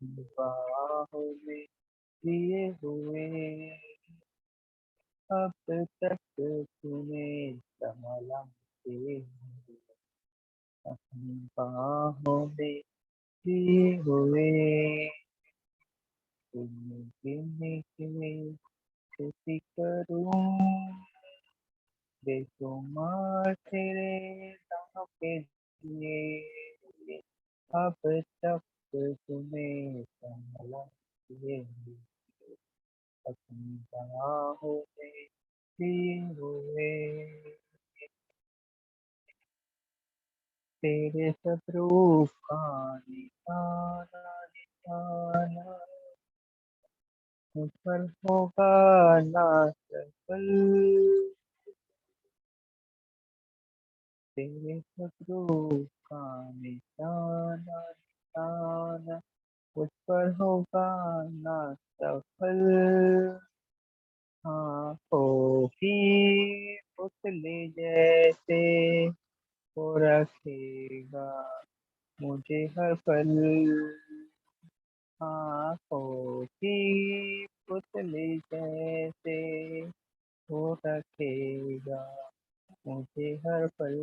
बाहों में लिए हुए अब तक तुम्हें संभाला के अपनी बाहों में लिए हुए तुम्हें गिरने के कोशिश करूं बेशुमार तेरे दाहों के लिए अब तक तुम्हें संभाला के अपनी बाहों में लिए हुए तेरे सब रूप का निशाना निशाना मुझ पर होगा ना सफल तेरे सब रूप का निशाना निशाना मुझ पर होगा ना सफल आँखों की पुतली जैसे वो रखेगा मुझे हर पल आँखों की पुतली जैसे वो रखेगा मुझे हर पल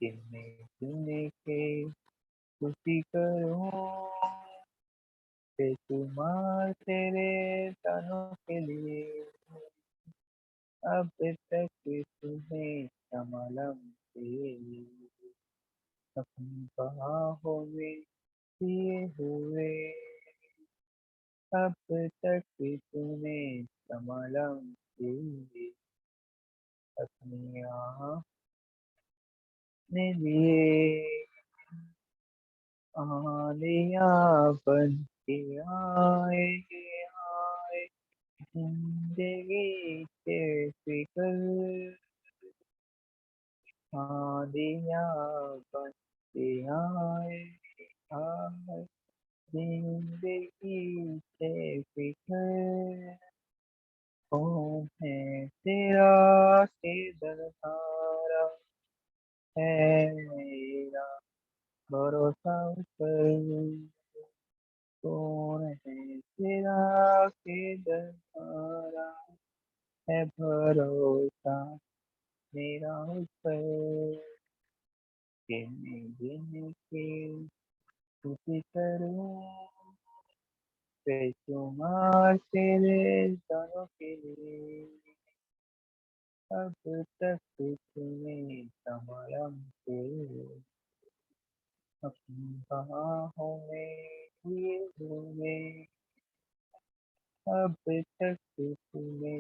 गिनने गिनने के खुशी करूँ बेशुमार तेरे तानों के लिए अब तक तुम्हें संभाला मुझे अपनी बाहों में लिए हुए अब तक तुम्हें संभाला मुझे अपनी आँख में लिए आलियाँ बन के आए आए जिंदगी के फिकर आलियाँ बन के आए आए जिंदगी के फिकर कौन है तेरा सिरधारा है मेरा भरोसा उस पर कौन है तेरा सिरधारा है भरोसा मेरा उस पर गिने गिने के खुशी करूं बेशुमार तेरे दानों के लिए अब तक तूने संभाला मुझे अपनी बाहों में लिए हुए अब तक तूने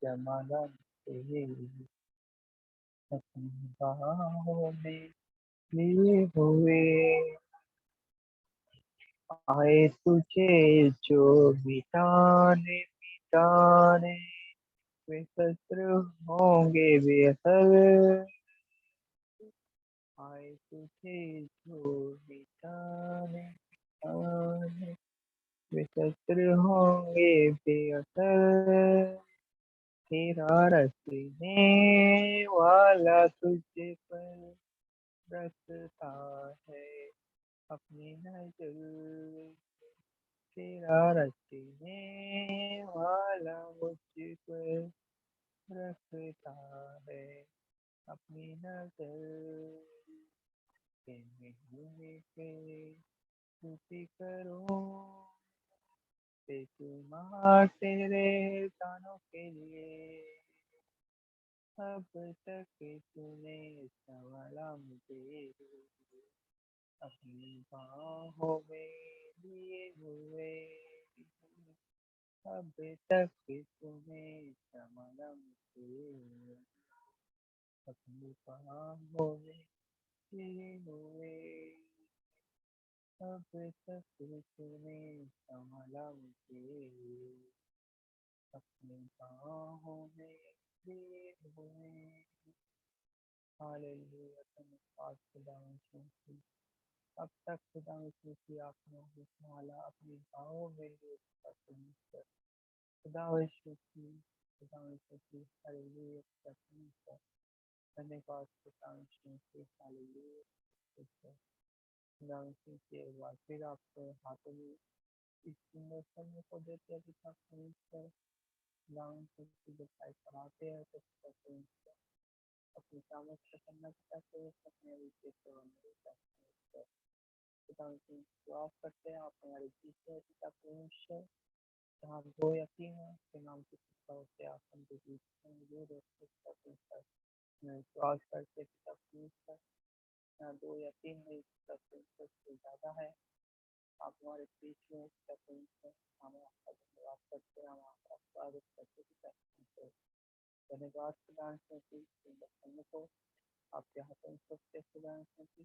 संभाला मुझे अपनी बाहों में लिए हुए आए तुझे जो मिटाने मिटाने वे शत्रु होंगे बेअसर आए तुझे जो मिटाने मिटाने वे शत्रु होंगे बेअसर तेरा रखने वाला तुझे पर रखता है अपनी नजर तेरा रखने वाला मुझ पर रखता है अपनी नजर के खुशी करो बेशुमार तेरे तानों के लिए अब तक तूने संभाला मुझे अपनी बाहों में लिए हुए अब तक तूने संभाला मुझे अपनी बाहों में लिए हुए अब तक तूने संभाला मुझे अपनी बाहों में लिए हुए हालेलुया धन्यवाद खुदा यीशु अब तक खुदा यीशु की आपने मुझे संभाला अपनी बाहों में लिए परमेश्वर खुदा यीशु की हालेलुया परमेश्वर धन्यवाद खुदा यीशु की हालेलुया खुदावंशी की एक बार फिर आपके हाथों में इस सुंदर समय को देते हैं पिता परमेश्वर। खुदावंशी की जब भाई पढ़ाते हैं तो पिता परमेश्वर अपनी सामर्थ्य करना पिता परमेश्वर अपने विषय सेवा में पिता परमेश्वर। खुदावंशी विश्वास करते हैं आप हमारे पीछे हैं पिता परमेश्वर। जहाँ दो या तीन हैं उसके नाम से पिता होते हैं आप उनके बीच में मौजूद होते पिता परमेश्वर। मैं विश्वास करते पिता परमेश्वर यहाँ दो या तीन नहीं पिता परमेश्वर से ज्यादा है। आप हमारे बीच में पिता परमेश्वर। हम आपका धन्यवाद करते हैं, हम आपका स्वागत करते पिता परमेश्वर। धन्यवाद प्रदान करते सुंदर समय को आपके हाथों में सबसे प्रदान करते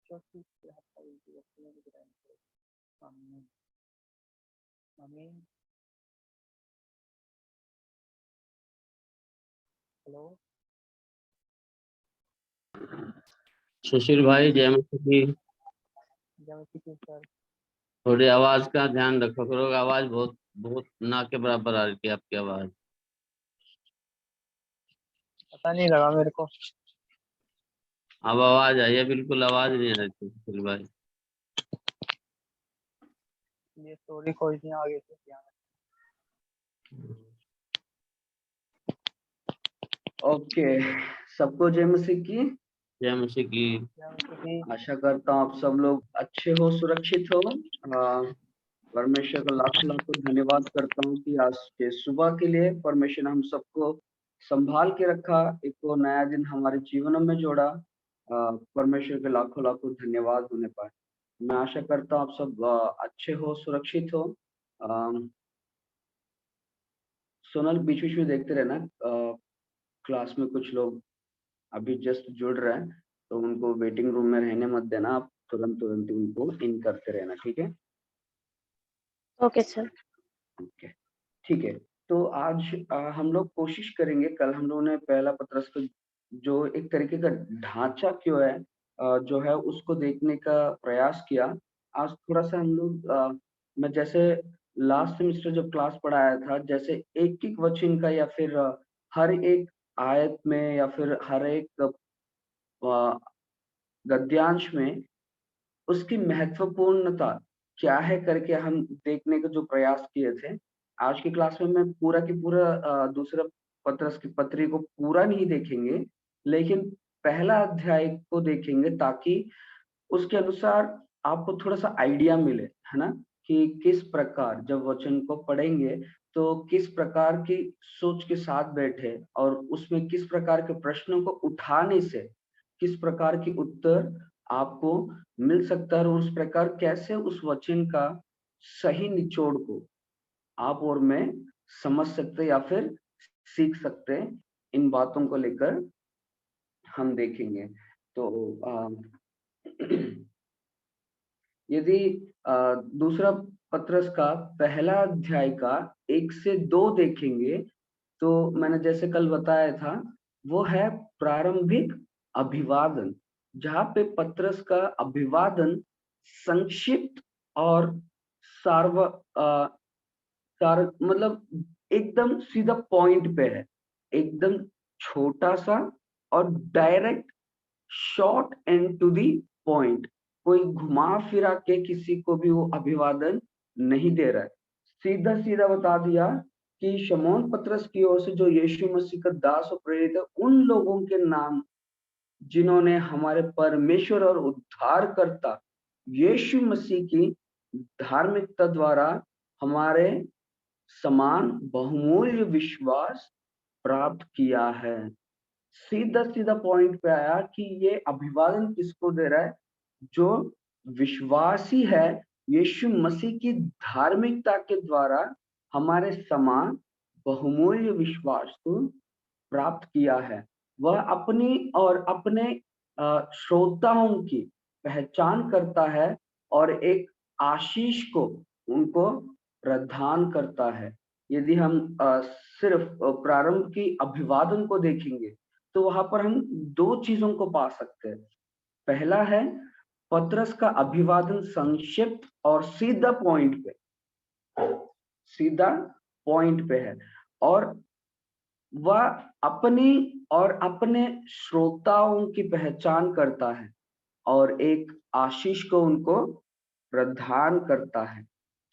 जो कि आपका जीवन में ग्रहण करें। आमीन आमीन। हेलो सुशील भाई, जय माता दी। जय मसीह की सर। थोड़ी आवाज का ध्यान रखो करो, आवाज बहुत बहुत ना के बराबर आ रही है आपकी आवाज। पता नहीं लगा मेरे को। अब आवाज आई है, बिल्कुल आवाज नहीं आ रही थी सुशील भाई। ये स्टोरी कोई नहीं आगे से ध्यान। ओके, सबको जय मसीह की। जय मसीह की। जय मसीह की। आशा करता हूँ आप सब लोग अच्छे हो, सुरक्षित हो। परमेश्वर का लाखों लाखों धन्यवाद करता हूँ कि आज के सुबह के लिए परमेश्वर ने हम सबको संभाल के रखा, एक वो नया दिन हमारे जीवनों में जोड़ा। परमेश्वर के लाखों लाखों धन्यवाद होने पाए। मैं आशा करता हूँ आप सब अच्छे हो, सुरक्षित हो। सोनल, बीच बीच में देखते रहना, क्लास में कुछ लोग अभी जस्ट जुड़ रहे हैं तो उनको वेटिंग रूम में रहने मत देना, आप तुरंत तुरंत उनको इन करते रहना, ठीक है? Okay sir. ओके, ठीक है। तो आज हम लोग कोशिश करेंगे, कल हम लोगों ने पहला पत्रस का जो एक तरीके का ढांचा क्यों है जो है उसको देखने का प्रयास किया। आज थोड़ा सा हम लोग मैं जैसे लास्ट सेमेस्टर जब क्लास पढ़ाया था, जैसे एक एक वचन का या फिर हर एक आयत में या फिर हर एक गद्यांश में उसकी महत्वपूर्णता क्या है करके हम देखने का जो प्रयास किए थे। आज की क्लास में मैं पूरा की पूरा दूसरा पत्रस की पत्री को पूरा नहीं देखेंगे, लेकिन पहला अध्याय को देखेंगे ताकि उसके अनुसार आपको थोड़ा सा आइडिया मिले, है ना? कि किस प्रकार जब वचन को पढ़ेंगे तो किस प्रकार की सोच के साथ बैठे और उसमें किस प्रकार के प्रश्नों को उठाने से किस प्रकार की उत्तर आपको मिल सकता है और उस प्रकार कैसे उस वचन का सही निचोड़ को आप और मैं समझ सकते या फिर सीख सकते हैं। इन बातों को लेकर हम देखेंगे। तो यदि दूसरा पत्रस का पहला अध्याय का 1 से 2 देखेंगे तो मैंने जैसे कल बताया था वो है प्रारंभिक अभिवादन, जहाँ पे पत्रस का अभिवादन संक्षिप्त और सार्व मतलब एकदम सीधा पॉइंट पे है, एकदम छोटा सा और direct, short and to the point. कोई घुमा फिरा के किसी को भी वो अभिवादन नहीं दे रहा है, सीधा सीधा बता दिया कि शमौन पत्रस की ओर से जो यीशु मसीह का दास और प्रेरित है, उन लोगों के नाम जिन्होंने हमारे परमेश्वर और उद्धारकर्ता यीशु मसीह की धार्मिकता द्वारा हमारे समान बहुमूल्य विश्वास प्राप्त किया है। सीधा सीधा पॉइंट पे आया कि ये अभिवादन किसको दे रहा है? जो विश्वासी है यीशु मसीह की धार्मिकता के द्वारा हमारे समान बहुमूल्य विश्वास को प्राप्त किया है। वह अपनी और अपने श्रोताओं की पहचान करता है और एक आशीष को उनको प्रदान करता है। यदि हम सिर्फ प्रारंभ की अभिवादन को देखेंगे तो वहां पर हम 2 चीजों को पा सकते हैं। पहला है पत्रस का अभिवादन संक्षिप्त और सीधा पॉइंट पे है और वह अपनी और अपने श्रोताओं की पहचान करता है और एक आशीष को उनको प्रदान करता है।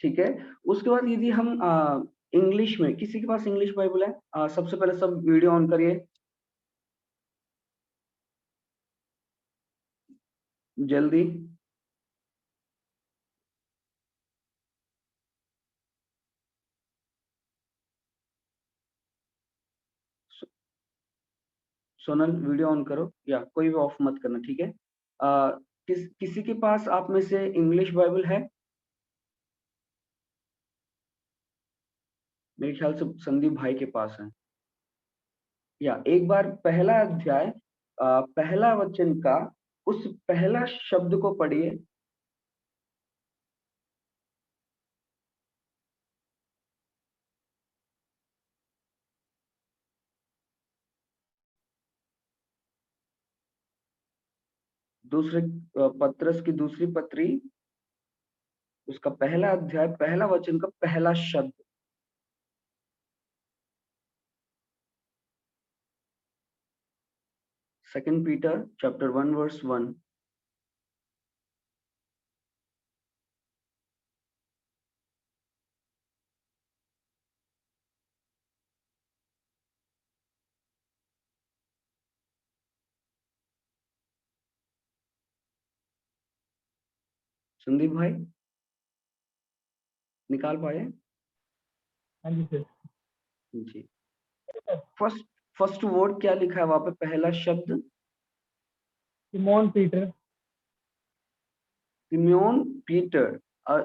ठीक है, उसके बाद यदि हम इंग्लिश में, किसी के पास इंग्लिश बाइबल है? सबसे पहले सब वीडियो ऑन करिए जल्दी। सोनल वीडियो ऑन करो, या कोई भी ऑफ मत करना, ठीक है। किसी के पास आप में से इंग्लिश बाइबल है? मेरे ख्याल से संदीप भाई के पास है। या एक बार पहला अध्याय पहला वचन का उस पहला शब्द को पढ़िए। दूसरे पत्रस की दूसरी पत्री, उसका पहला अध्याय पहला वचन का पहला शब्द। Second Peter chapter 1 verse 1। Sandeep भाई निकाल पाए? हाँ जी सर। जी, फर्स्ट वर्ड क्या लिखा है वहां पे, पहला शब्द? Simon Peter. Simeon Peter.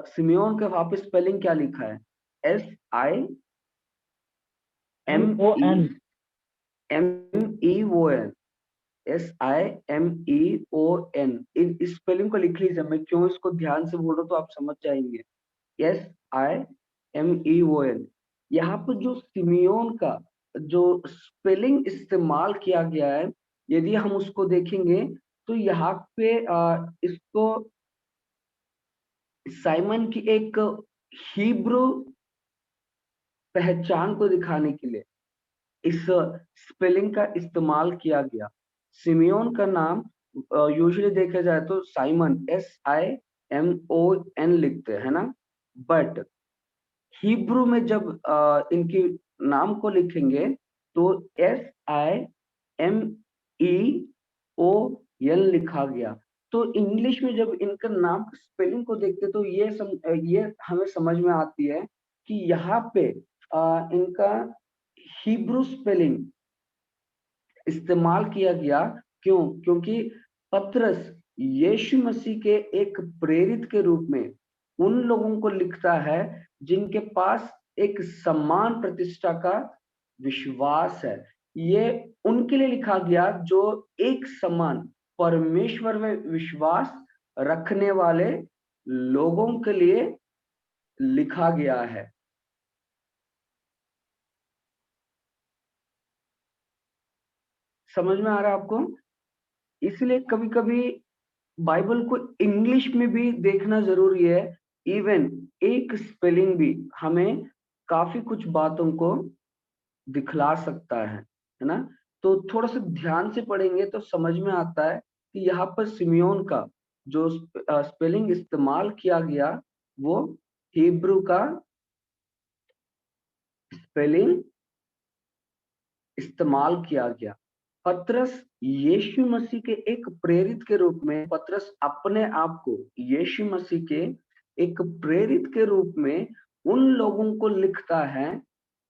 Simeon का वहां पे स्पेलिंग क्या लिखा है? SIMEON। SIMEON। इस स्पेलिंग को लिख लीजिए, मैं क्यों इसको ध्यान से बोल रहा हूं तो आप समझ जाएंगे। SIMEON। यहाँ पर जो सिमियोन का जो स्पेलिंग इस्तेमाल किया गया है, यदि हम उसको देखेंगे तो यहाँ पे इसको साइमन की एक हिब्रू पहचान को दिखाने के लिए इस स्पेलिंग का इस्तेमाल किया गया। सिमियोन का नाम यूजुअली देखा जाए तो साइमन SIMON लिखते हैं ना, बट हिब्रू में जब इनकी नाम को लिखेंगे तो SIMEON लिखा गया। तो इंग्लिश में जब इनका नाम स्पेलिंग को देखते तो ये हमें समझ में आती है कि यहाँ पे इनका हिब्रू स्पेलिंग इस्तेमाल किया गया। क्यों? क्योंकि पतरस यीशु मसीह के एक प्रेरित के रूप में उन लोगों को लिखता है जिनके पास एक समान प्रतिष्ठा का विश्वास है। ये उनके लिए लिखा गया जो एक समान परमेश्वर में विश्वास रखने वाले लोगों के लिए लिखा गया है। समझ में आ रहा है आपको? इसलिए कभी कभी बाइबल को इंग्लिश में भी देखना जरूरी है। इवन एक स्पेलिंग भी हमें काफी कुछ बातों को दिखला सकता है ना। तो थोड़ा सा ध्यान से पढ़ेंगे तो समझ में आता है कि यहाँ पर सिमियोन का जो स्पेलिंग इस्तेमाल किया गया वो हिब्रू का स्पेलिंग इस्तेमाल किया गया। पतरस यीशु मसीह के एक प्रेरित के रूप में, पतरस अपने आप को यीशु मसीह के एक प्रेरित के रूप में उन लोगों को लिखता है।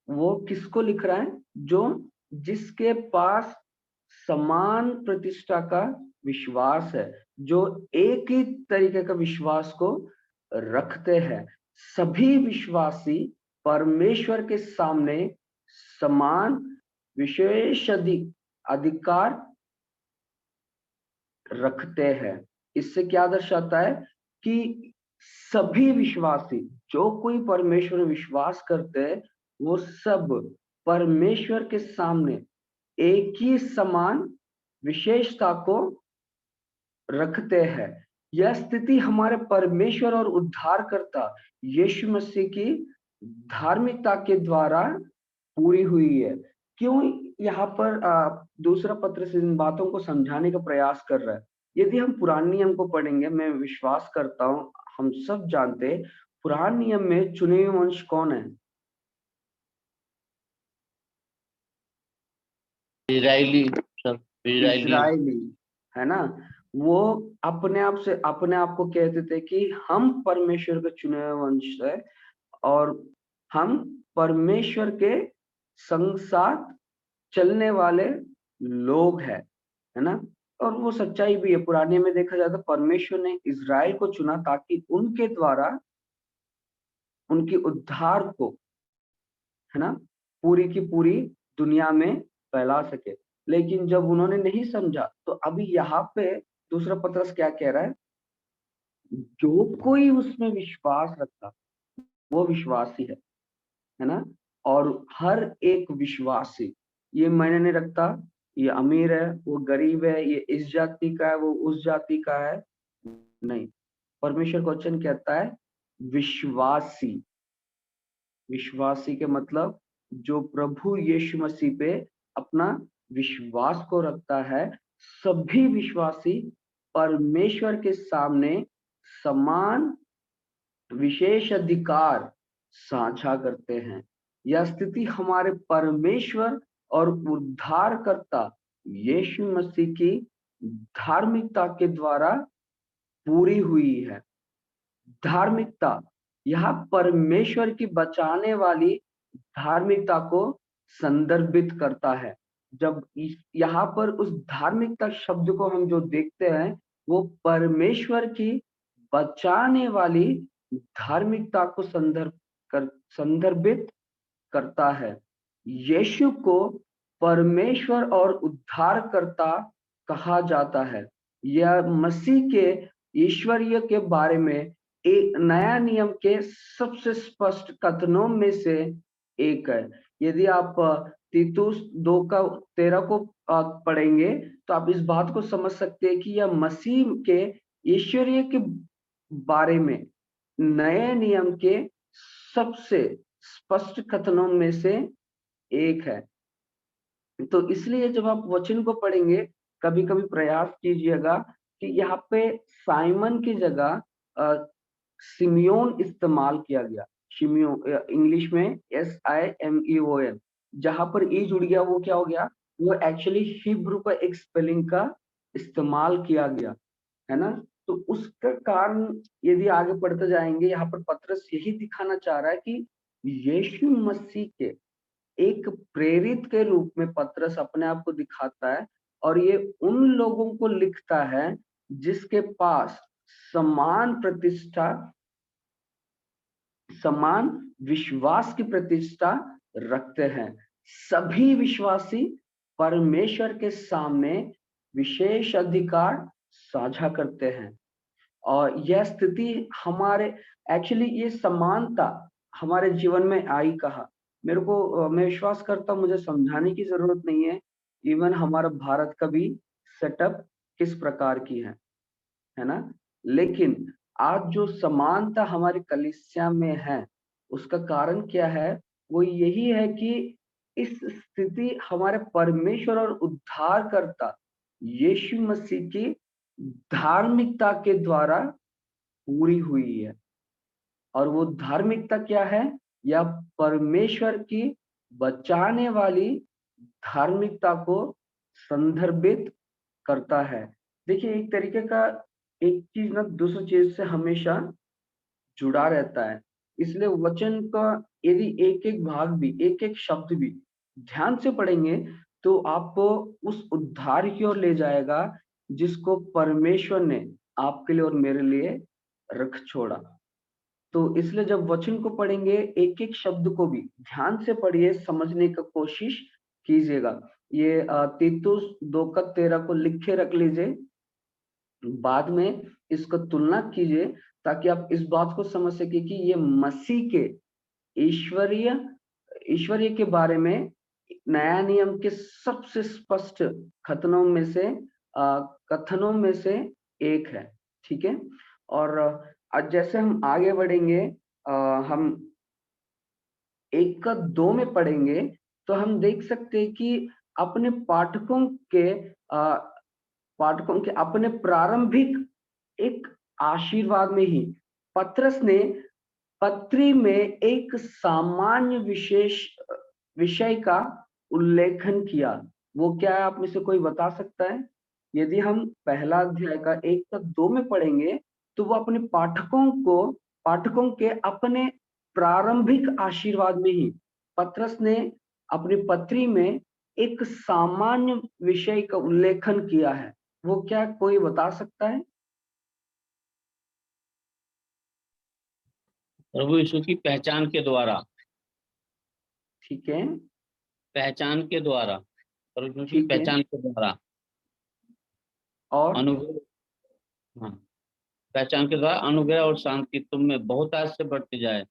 वो किसको लिख रहा है? जो जिसके पास समान प्रतिष्ठा का विश्वास है, जो एक ही तरीके का विश्वास को रखते हैं। सभी विश्वासी परमेश्वर के सामने समान विशेष अधिकार रखते हैं। इससे क्या दर्शाता है कि सभी विश्वासी, जो कोई परमेश्वर में विश्वास करते हैं, वो सब परमेश्वर के सामने एक ही समान विशेषता को रखते हैं। यह स्थिति हमारे परमेश्वर और उद्धारकर्ता यीशु मसीह की धार्मिकता के द्वारा पूरी हुई है। क्यों यहाँ पर दूसरा पत्र से इन बातों को समझाने का प्रयास कर रहा है? यदि हम पुराने नियम को पढ़ेंगे, मैं विश्वास करता हूँ हम सब जानते हैं पुराने नियम में चुने हुए वंश कौन है? इजराइली सब, इजराइली। इजराइली, है ना? वो अपने आप को कहते थे कि हम परमेश्वर के चुने हुए वंश है और हम परमेश्वर के संग साथ चलने वाले लोग हैं, है ना? और वो सच्चाई भी है। पुराने में देखा जाता परमेश्वर ने इजराइल को चुना ताकि उनके द्वारा उनकी उद्धार को, है ना, पूरी की पूरी दुनिया में फैला सके। लेकिन जब उन्होंने नहीं समझा तो अभी यहाँ पे दूसरा पत्रस क्या कह रहा है? जो कोई उसमें विश्वास रखता वो विश्वासी है ना? और हर एक विश्वासी, ये मैंने नहीं रखता ये अमीर है वो गरीब है, ये इस जाति का है वो उस जाति का है, नहीं। परमेश्वर का वचन कहता है विश्वासी। विश्वासी के मतलब जो प्रभु यीशु मसीह पे अपना विश्वास को रखता है। सभी विश्वासी परमेश्वर के सामने समान विशेष अधिकार साझा करते हैं। यह स्थिति हमारे परमेश्वर और उद्धारकर्ता यीशु मसीह की धार्मिकता के द्वारा पूरी हुई है। धार्मिकता यह परमेश्वर की बचाने वाली धार्मिकता को संदर्भित करता है। जब यहाँ पर उस धार्मिकता शब्द को हम जो देखते हैं वो परमेश्वर की बचाने वाली धार्मिकता को संदर्भित करता है। यीशु को परमेश्वर और उद्धारकर्ता कहा जाता है। यह मसीह के ईश्वरीय के बारे में एक नया नियम के सबसे स्पष्ट कथनों में से एक है। यदि आप तीतुस 2:13 को पढ़ेंगे तो आप इस बात को समझ सकते हैं कि यह मसीह के ईश्वरीय के बारे में नए नियम के सबसे स्पष्ट कथनों में से एक है। तो इसलिए जब आप वचन को पढ़ेंगे कभी कभी प्रयास कीजिएगा कि यहाँ पे साइमन की जगह सिमियोन इस्तेमाल किया गया। शिमियोन इंग्लिश में SIMEON, जहां पर ई जुड़ गया वो क्या हो गया? वो एक्चुअली हिब्रू का एक स्पेलिंग का इस्तेमाल किया गया, है ना? तो उसका कारण यदि आगे बढ़ते जाएंगे, यहाँ पर पतरस यही दिखाना चाह रहा है कि यीशु मसीह के एक प्रेरित के रूप में पतरस अपने आप को दिखाता है और ये उन लोगों को लिखता है जिसके पास समान प्रतिष्ठा, समान विश्वास की प्रतिष्ठा रखते हैं। सभी विश्वासी परमेश्वर के सामने विशेष अधिकार साझा करते हैं और यह स्थिति हमारे एक्चुअली ये समानता हमारे जीवन में आई कहा। मेरे को मैं विश्वास करता हूं मुझे समझाने की जरूरत नहीं है इवन हमारा भारत का भी सेटअप किस प्रकार की है ना? लेकिन आज जो समानता हमारी कलीसिया में है उसका कारण क्या है? वो यही है कि इस स्थिति हमारे परमेश्वर और उद्धारकर्ता यीशु मसीह की धार्मिकता के द्वारा पूरी हुई है। और वो धार्मिकता क्या है? या परमेश्वर की बचाने वाली धार्मिकता को संदर्भित करता है। देखिए एक तरीके का एक चीज ना दूसरी चीज से हमेशा जुड़ा रहता है। इसलिए वचन का यदि एक एक भाग भी एक एक शब्द भी ध्यान से पढ़ेंगे तो आपको उस उद्धार की ओर ले जाएगा जिसको परमेश्वर ने आपके लिए और मेरे लिए रख छोड़ा। तो इसलिए जब वचन को पढ़ेंगे एक एक शब्द को भी ध्यान से पढ़िए, समझने का कोशिश कीजिएगा। ये तीतुस 2:13 को लिख के रख लीजिए, बाद में इसको तुलना कीजिए ताकि आप इस बात को समझ सके कि ये मसीह के ईश्वरीय के बारे में नया नियम के सबसे स्पष्ट कथनों में से एक है। ठीक है? और आज जैसे हम आगे बढ़ेंगे हम 1-2 में पढ़ेंगे तो हम देख सकते हैं कि अपने पाठकों के पाठकों के अपने प्रारंभिक एक आशीर्वाद में ही पतरस ने पत्री में एक सामान्य विषय का उल्लेखन किया। वो क्या है, आप में से कोई बता सकता है? यदि हम पहला अध्याय का 1 तक 2 में पढ़ेंगे तो वो अपने पाठकों के अपने प्रारंभिक आशीर्वाद में ही पतरस ने अपनी पत्री में एक सामान्य विषय का उल्लेखन किया है। वो क्या, कोई बता सकता है? प्रभु यीशु की पहचान के द्वारा, ठीक है, पहचान के द्वारा, प्रभु यीशु की ठीक है, पहचान के द्वारा और अनुग्रह, हाँ, पहचान के द्वारा अनुग्रह और शांति तुम में बहुत आज से बढ़ती जाए।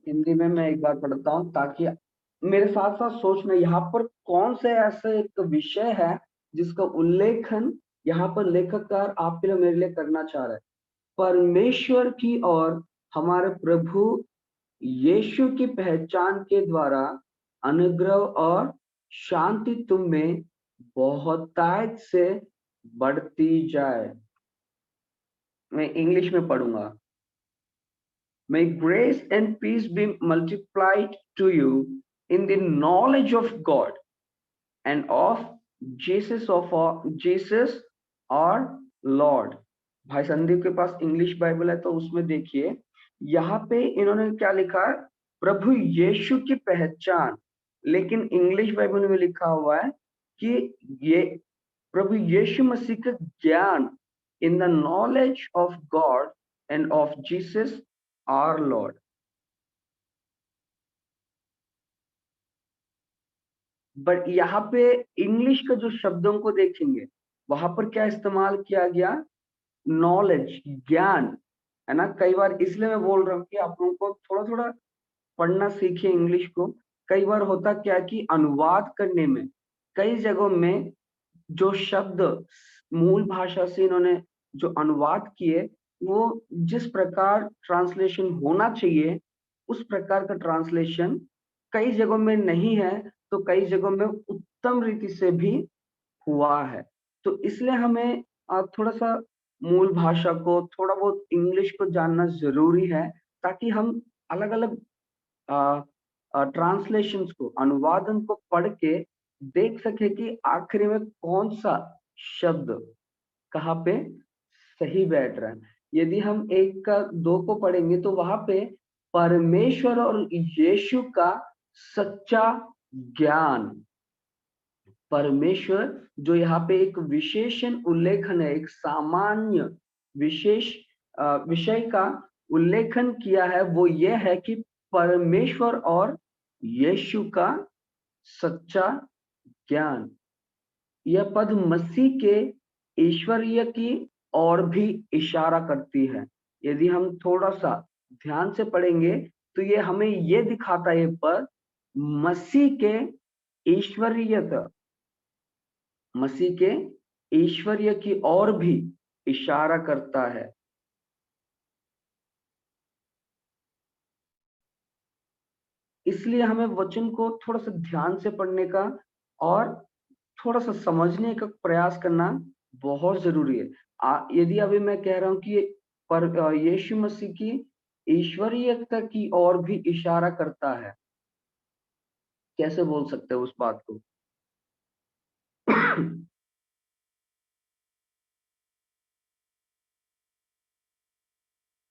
हिंदी में मैं एक बार पढ़ता हूँ ताकि मेरे साथ साथ सोचना, यहाँ पर कौन से ऐसा एक विषय है जिसका उल्लेखन यहाँ पर लेखककार आपके लिए मेरे लिए करना चाह रहा है। परमेश्वर की और हमारे प्रभु यीशु की पहचान के द्वारा अनुग्रह और शांति तुम में बहुतायत से बढ़ती जाए। मैं इंग्लिश में पढ़ूंगा। May grace and peace be multiplied to you in the knowledge of God and of Jesus our Lord। भाई संदीप के पास इंग्लिश बाइबल है तो उसमें देखिए, यहाँ पे इन्होंने क्या लिखा है, प्रभु यीशु की पहचान, लेकिन इंग्लिश बाइबल में लिखा हुआ है कि ये प्रभु यीशु मसीह का ज्ञान, in the knowledge of God and of Jesus our Lord. But यहाँ पे इंग्लिश का जो शब्दों को देखेंगे वहां पर क्या इस्तेमाल किया गया, नॉलेज, ज्ञान, है ना। कई बार इसलिए मैं बोल रहा हूँ कि आप लोगों को थोड़ा थोड़ा पढ़ना सीखिए इंग्लिश को। कई बार होता क्या कि अनुवाद करने में कई जगहों में जो शब्द मूल भाषा से इन्होंने जो अनुवाद किए, वो जिस प्रकार ट्रांसलेशन होना चाहिए उस प्रकार का ट्रांसलेशन कई जगहों में नहीं है, तो कई जगहों में उत्तम रीति से भी हुआ है। तो इसलिए हमें थोड़ा सा मूल भाषा को, थोड़ा बहुत इंग्लिश को जानना जरूरी है, ताकि हम अलग अलग ट्रांसलेशंस को, अनुवादन को पढ़ के देख सके कि आखिरी में कौन सा शब्द कहाँ पे सही बैठ रहा है। यदि हम 1 का 2 को पढ़ेंगे तो वहां पे परमेश्वर और यीशु का सच्चा ज्ञान, परमेश्वर जो यहाँ पे एक विशेषण उल्लेखन है, एक सामान्य विशेष विषय का उल्लेखन किया है, वो ये है कि परमेश्वर और यीशु का सच्चा ज्ञान। यह पद मसीह के ईश्वरीय की ओर भी इशारा करती है। यदि हम थोड़ा सा ध्यान से पढ़ेंगे तो ये हमें ये दिखाता है, पर मसीह के ईश्वरीयता, मसीह के ईश्वरीय की ओर भी इशारा करता है। इसलिए हमें वचन को थोड़ा सा ध्यान से पढ़ने का और थोड़ा सा समझने का प्रयास करना बहुत जरूरी है। यदि अभी मैं कह रहा हूं कि पर यीशु मसीह की ईश्वरीयता की ओर भी इशारा करता है, कैसे बोल सकते हो उस बात को?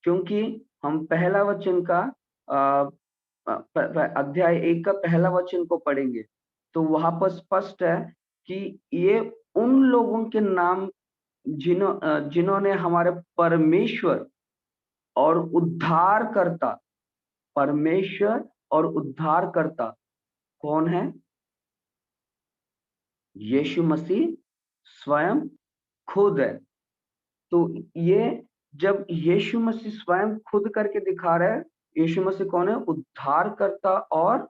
क्योंकि हम पहला वचन का अध्याय 1 का पहला वचन को पढ़ेंगे तो वहां पर स्पष्ट है कि ये उन लोगों के नाम जिन्होंने हमारे परमेश्वर और उद्धारकर्ता, परमेश्वर और उद्धारकर्ता कौन है? यीशु मसीह स्वयं खुद है। तो ये जब यीशु मसीह स्वयं खुद करके दिखा रहा है, यीशु मसीह कौन है? उद्धारकर्ता और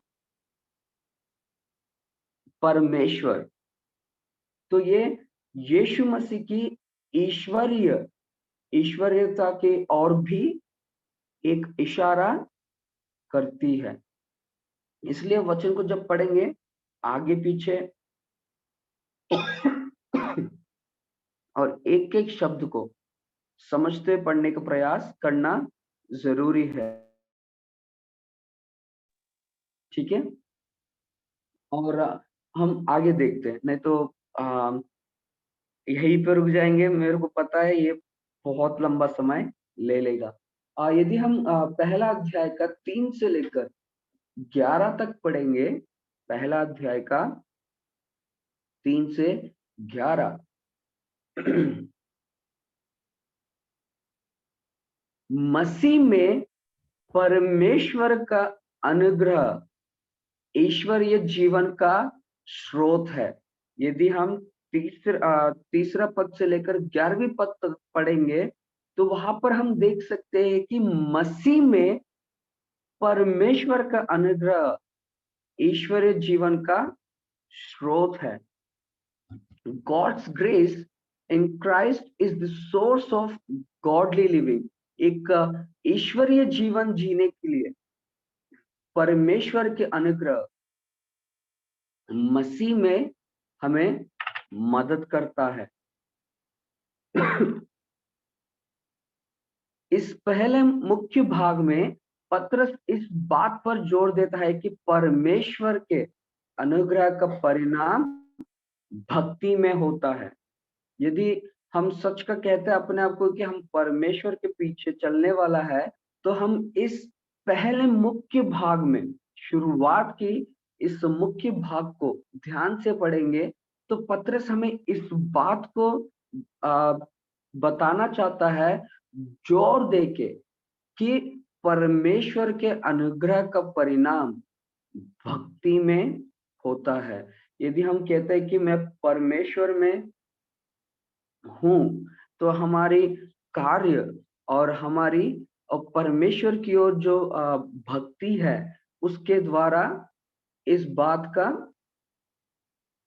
परमेश्वर। तो ये यीशु मसीह की ईश्वरीयता के और भी एक इशारा करती है। इसलिए वचन को जब पढ़ेंगे आगे पीछे और एक एक शब्द को समझते पढ़ने का प्रयास करना जरूरी है। ठीक है, और हम आगे देखते हैं, नहीं तो यहीं पर रुक जाएंगे। मेरे को पता है ये बहुत लंबा समय ले लेगा। यदि हम पहला अध्याय का 3 से लेकर 11 तक पढ़ेंगे, पहला अध्याय का 3 से 11 मसीह में परमेश्वर का अनुग्रह ईश्वरीय जीवन का स्रोत है। यदि हम तीसरा पद से लेकर 11वीं पद तक पढ़ेंगे तो वहां पर हम देख सकते हैं कि मसीह में परमेश्वर का अनुग्रह ईश्वरीय जीवन का स्रोत है। God's grace in Christ is the source of godly living। एक ईश्वरीय जीवन जीने के लिए परमेश्वर के अनुग्रह मसीह में हमें मदद करता है। इस पहले मुख्य भाग में पत्रस इस बात पर जोर देता है कि परमेश्वर के अनुग्रह का परिणाम भक्ति में होता है। यदि हम सच का कहते हैं अपने आप को कि हम परमेश्वर के पीछे चलने वाला है, तो हम इस पहले मुख्य भाग में शुरुआत की इस मुख्य भाग को ध्यान से पढ़ेंगे तो पत्रस हमें इस बात को बताना चाहता है जोर देके कि परमेश्वर के अनुग्रह का परिणाम भक्ति में होता है। यदि हम कहते हैं कि मैं परमेश्वर में हूं, तो हमारी कार्य और हमारी परमेश्वर की ओर जो भक्ति है उसके द्वारा इस बात का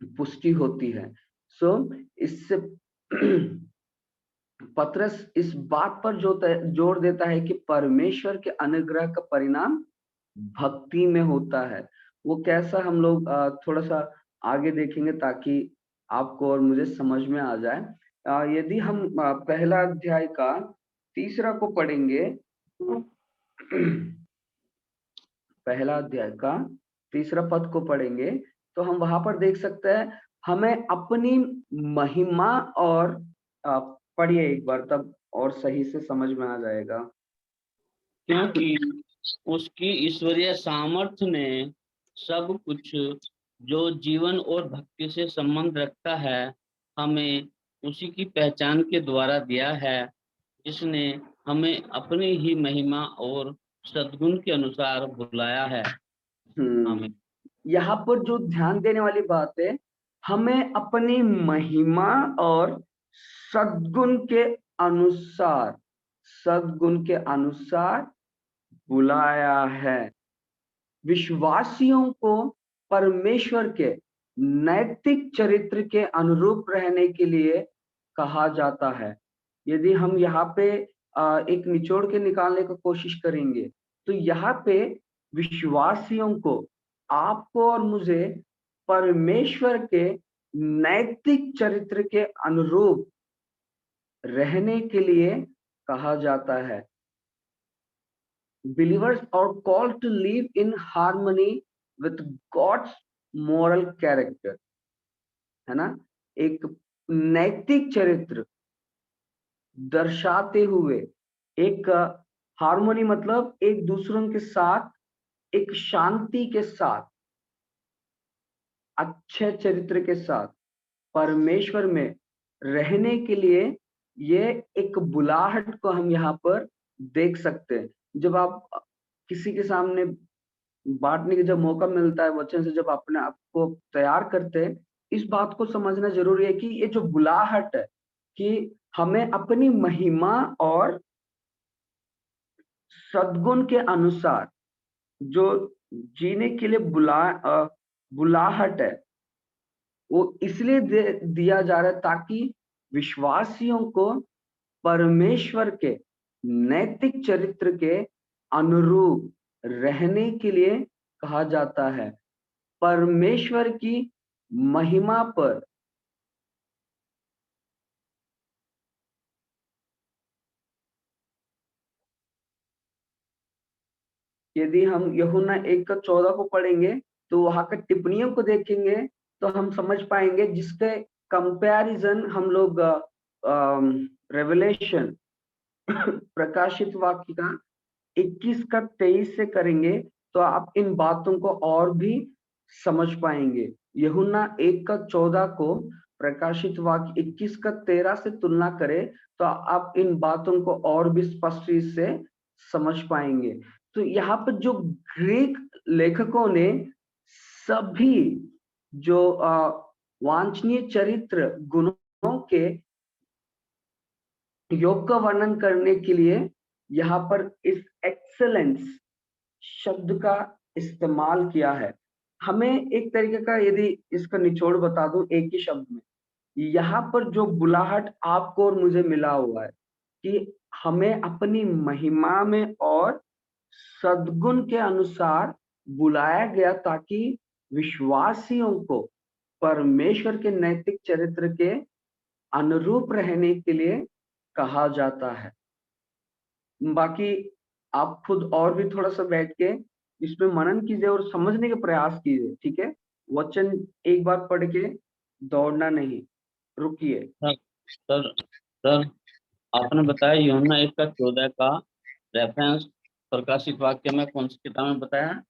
पुष्टि होती है। इससे पत्रस इस बात पर जोर देता है कि परमेश्वर के अनुग्रह का परिणाम भक्ति में होता है। वो कैसा हम लोग थोड़ा सा आगे देखेंगे ताकि आपको और मुझे समझ में आ जाए। यदि हम पहला अध्याय का 3 को पढ़ेंगे, पहला अध्याय का 3 पद को पढ़ेंगे तो हम वहां पर देख सकते हैं हमें अपनी महिमा और पढ़िए एक बार तब और सही से समझ में आ जाएगा। क्योंकि उसकी ईश्वरीय सामर्थ्य ने सब कुछ जो जीवन और भक्ति से संबंध रखता है हमें उसी की पहचान के द्वारा दिया है, जिसने हमें अपनी ही महिमा और सद्गुण के अनुसार बुलाया है। यहाँ पर जो ध्यान देने वाली बात है, हमें अपनी महिमा और सद्गुण के अनुसार बुलाया है। विश्वासियों को परमेश्वर के नैतिक चरित्र के अनुरूप रहने के लिए कहा जाता है। यदि हम यहाँ पे एक निचोड़ के निकालने की कोशिश करेंगे तो यहाँ पे विश्वासियों को, आपको और मुझे परमेश्वर के नैतिक चरित्र के अनुरूप रहने के लिए कहा जाता है। Believers are called to live in harmony with God's moral character, है ना। एक नैतिक चरित्र दर्शाते हुए, एक हार्मोनी मतलब एक दूसरों के साथ एक शांति के साथ, अच्छे चरित्र के साथ परमेश्वर में रहने के लिए ये एक बुलाहट को हम यहाँ पर देख सकते हैं। जब आप किसी के सामने बांटने का जब मौका मिलता है वचन से, जब अपने आप को तैयार करते हैं, इस बात को समझना जरूरी है कि ये जो बुलाहट है कि हमें अपनी महिमा और सद्गुण के अनुसार जो जीने के लिए बुलाहट है वो इसलिए दिया जा रहा है ताकि विश्वासियों को परमेश्वर के नैतिक चरित्र के अनुरूप रहने के लिए कहा जाता है। परमेश्वर की महिमा पर यदि हम यूहन्ना 1:14 को पढ़ेंगे तो वहां का टिप्पणियों को देखेंगे तो हम समझ पाएंगे, जिसके कंपैरिजन हम लोग रेवलेशन प्रकाशित वाक्य का 21 का 23 से करेंगे तो आप इन बातों को और भी समझ पाएंगे। यूहन्ना 1:14 को प्रकाशित वाक्य 21 का 13 से तुलना करें तो आप इन बातों को और भी स्पष्ट से समझ पाएंगे। तो यहाँ पर जो ग्रीक लेखकों ने सभी जो वांछनीय चरित्र गुणों के योग का वर्णन करने के लिए यहाँ पर इस एक्सेलेंस शब्द का इस्तेमाल किया है। हमें एक तरीके का यदि इसका निचोड़ बता दूं एक ही शब्द में, यहाँ पर जो बुलाहट आपको और मुझे मिला हुआ है कि हमें अपनी महिमा में और सद्गुण के अनुसार बुलाया गया ताकि विश्वासियों को परमेश्वर के नैतिक चरित्र के अनुरूप रहने के लिए कहा जाता है। बाकी आप खुद और भी थोड़ा सा बैठ के इसमें मनन कीजिए और समझने का प्रयास कीजिए, ठीक है। वचन एक बार पढ़ के दौड़ना नहीं, रुकिए। सर आपने बताया यूहन्ना 1:14 का रेफरेंस प्रकाशित वाक्य में कौन सी किताब में बताया?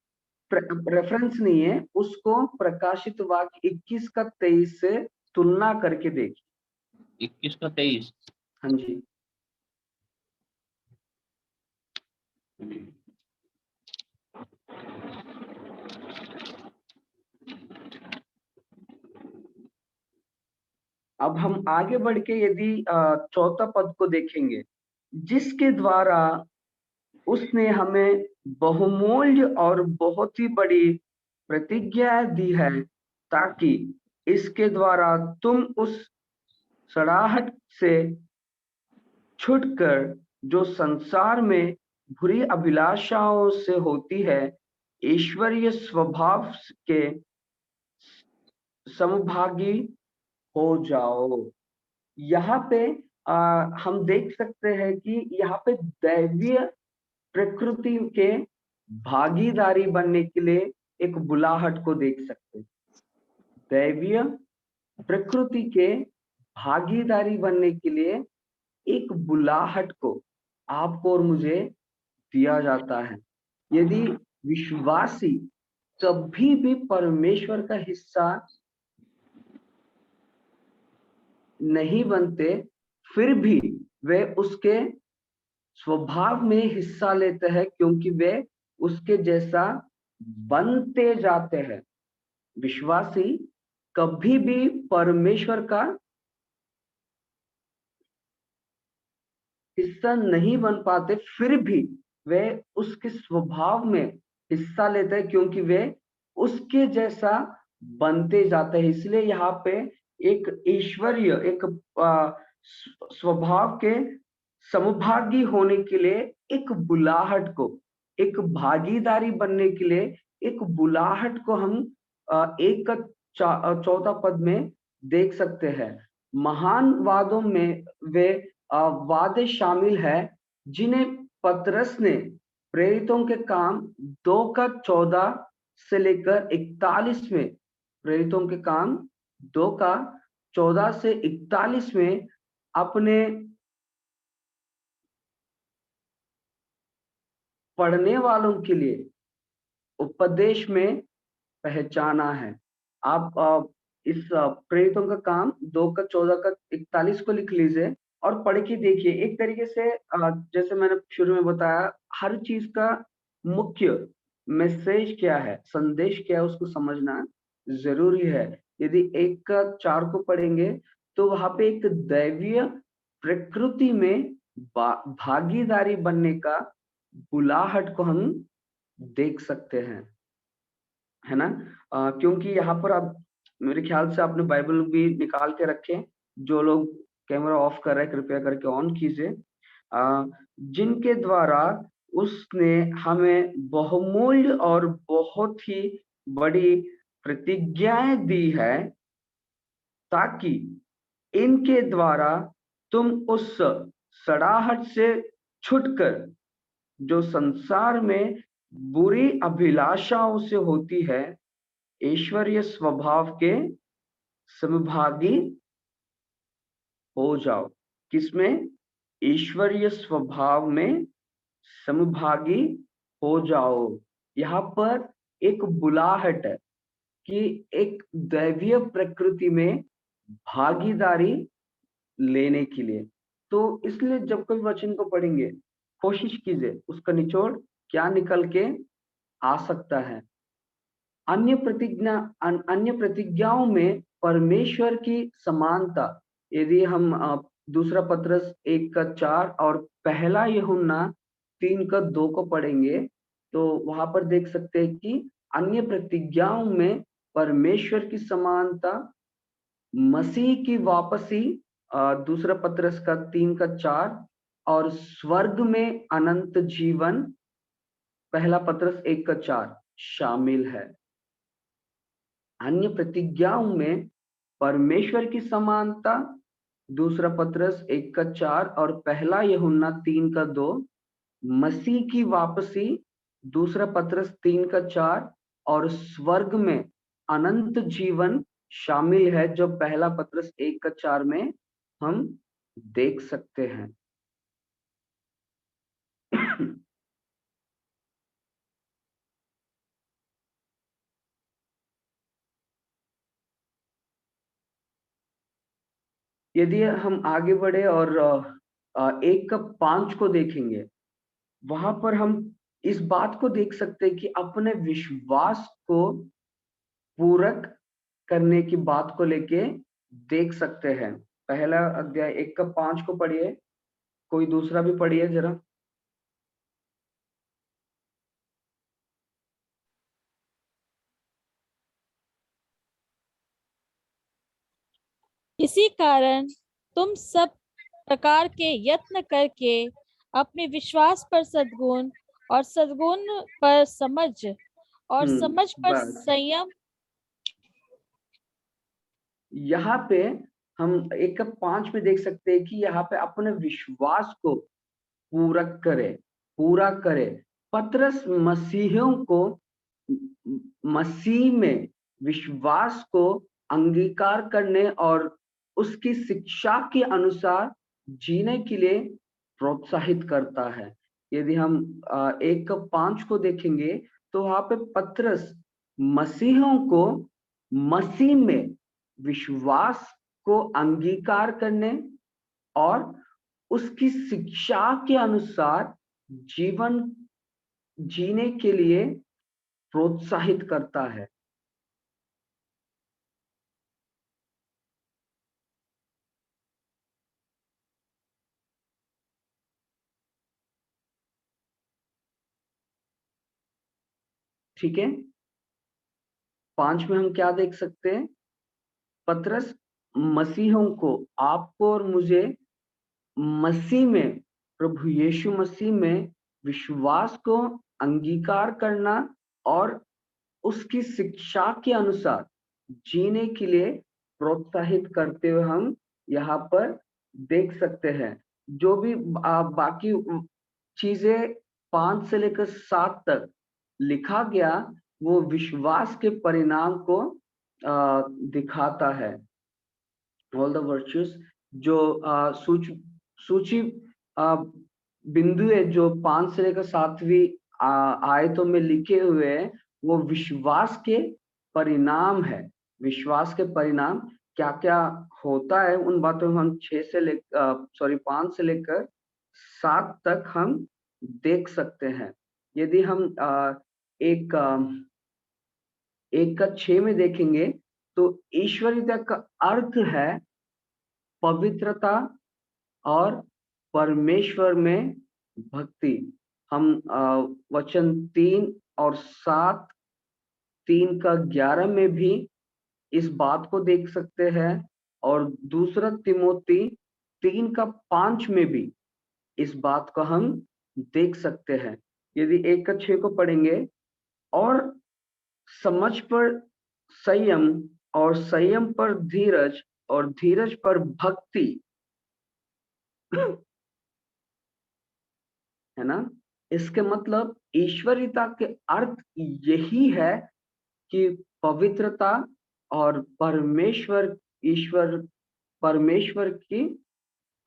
रेफरेंस नहीं है, उसको प्रकाशित वाक्य 21 का 23 से तुलना करके देखिए। 21 का 23। हाँ जी। अब हम आगे बढ़ के यदि चौथा पद को देखेंगे, जिसके द्वारा उसने हमें बहुमूल्य और बहुत ही बड़ी प्रतिज्ञा दी है, ताकि इसके द्वारा तुम उस सड़ाहट से छुटकर जो संसार में बुरी अभिलाषाओं से होती है, ईश्वरीय स्वभाव के समभागी हो जाओ। यहाँ पे हम देख सकते हैं कि यहाँ पे दैवीय प्रकृति के भागीदारी बनने के लिए एक बुलाहट को देख सकते हैं। दैवीय प्रकृति के भागीदारी बनने के लिए एक बुलाहट को आपको और मुझे दिया जाता है। यदि विश्वासी कभी भी परमेश्वर का हिस्सा नहीं बनते, फिर भी वे उसके स्वभाव में हिस्सा लेते हैं, क्योंकि वे उसके जैसा बनते जाते हैं। विश्वासी कभी भी परमेश्वर का हिस्सा नहीं बन पाते, फिर भी वे उसके स्वभाव में हिस्सा लेते हैं, क्योंकि वे उसके जैसा बनते जाते हैं। इसलिए यहाँ पे एक ईश्वरीय एक स्वभाव के समभागी होने के लिए एक बुलाहट को, एक भागीदारी बनने के लिए एक बुलाहट को हम 1:14 पद में देख सकते हैं। महान वादों में वे वादे शामिल है जिन्हें पतरस ने प्रेरितों के काम 2:14 से लेकर 41 में, प्रेरितों के काम 2:14 से 41 में अपने पढ़ने वालों के लिए उपदेश में पहचाना है। आप इस प्रेरितों का काम 2:14 का 41 को लिख लीजिए और पढ़ के देखिए। एक तरीके से जैसे मैंने शुरू में बताया, हर चीज का मुख्य मैसेज क्या है, संदेश क्या है, उसको समझना जरूरी है। यदि 1:4 को पढ़ेंगे तो वहां पे एक दैवीय प्रकृति में भागीदारी बनने का बुलाहट को हम देख सकते हैं, है ना। क्योंकि यहाँ पर आप मेरे ख्याल से आपने बाइबल भी निकाल के रखे। जो लोग कैमरा ऑफ कर रहे हैं कृपया करके ऑन कीजिए। जिनके द्वारा उसने हमें बहुमूल्य और बहुत ही बड़ी प्रतिज्ञाएं दी है ताकि इनके द्वारा तुम उस सड़ाहट से छुटकर जो संसार में बुरी अभिलाषाओं से होती है ईश्वरीय स्वभाव के समभागी हो जाओ। किसमें? ईश्वरीय स्वभाव में समभागी हो जाओ। यहाँ पर एक बुलाहट है कि एक दैवीय प्रकृति में भागीदारी लेने के लिए। तो इसलिए जब कोई वचन को पढ़ेंगे कोशिश कीजिए उसका निचोड़ क्या निकल के आ सकता है। अन्य प्रतिज्ञाओं में परमेश्वर की समानता, यदि हम दूसरा पत्रस 1:4 और पहला यूहन्ना 3:2 को पढ़ेंगे तो वहां पर देख सकते हैं कि अन्य प्रतिज्ञाओं में परमेश्वर की समानता, मसीह की वापसी दूसरा पत्रस का 3:4 और स्वर्ग में अनंत जीवन पहला पत्रस 1:4 शामिल है। अन्य प्रतिज्ञाओं में परमेश्वर की समानता दूसरा पत्रस 1:4 और पहला यूहन्ना 3:2, मसीह की वापसी दूसरा पत्रस 3:4 और स्वर्ग में अनंत जीवन शामिल है जो पहला पत्रस 1:4 में हम देख सकते हैं। यदि हम आगे बढ़े और 1:5 को देखेंगे वहां पर हम इस बात को देख सकते हैं कि अपने विश्वास को पूरक करने की बात को लेके देख सकते हैं। पहला अध्याय 1:5 को पढ़िए, कोई दूसरा भी पढ़िए जरा। इसी कारण तुम सब प्रकार के यत्न करके अपने विश्वास पर सद्गुण और सद्गुण पर समझ और समझ पर बस संयम। यहाँ पे हम 1:5 में देख सकते हैं कि यहाँ पे अपने विश्वास को पूरा करे। पतरस मसीहियों को मसीह में विश्वास को अंगीकार करने और उसकी शिक्षा के अनुसार जीने के लिए प्रोत्साहित करता है। यदि हम 1:5 को देखेंगे तो वहां पे पतरस मसीहियों को मसीह में विश्वास को अंगीकार करने और उसकी शिक्षा के अनुसार जीवन जीने के लिए प्रोत्साहित करता है। ठीक है, 5 में हम क्या देख सकते हैं? पतरस मसीहों को, आपको और मुझे मसीह में, प्रभु यीशु मसीह में विश्वास को अंगीकार करना और उसकी शिक्षा के अनुसार जीने के लिए प्रोत्साहित करते हुए हम यहाँ पर देख सकते हैं। जो भी बाकी चीजें 5 से लेकर 7 तक लिखा गया वो विश्वास के परिणाम को दिखाता है। ऑल द वर्च्यूज जो सूची बिंदु है जो 5 से लेकर 7वीं आयतों में लिखे हुए हैं वो विश्वास के परिणाम है। विश्वास के परिणाम क्या क्या होता है उन बातों में हम 5 से लेकर 7 तक हम देख सकते हैं। यदि हम 1:6 में देखेंगे तो ईश्वरीयता का अर्थ है पवित्रता और परमेश्वर में भक्ति। हम वचन 3 और 7 3:11 में भी इस बात को देख सकते हैं और दूसरा तिमोथी 3:5 में भी इस बात को हम देख सकते हैं। यदि 1:6 को पढ़ेंगे और समझ पर संयम, और संयम पर धीरज, और धीरज पर भक्ति, है ना। इसके मतलब ईश्वरीयता के अर्थ यही है कि पवित्रता और परमेश्वर की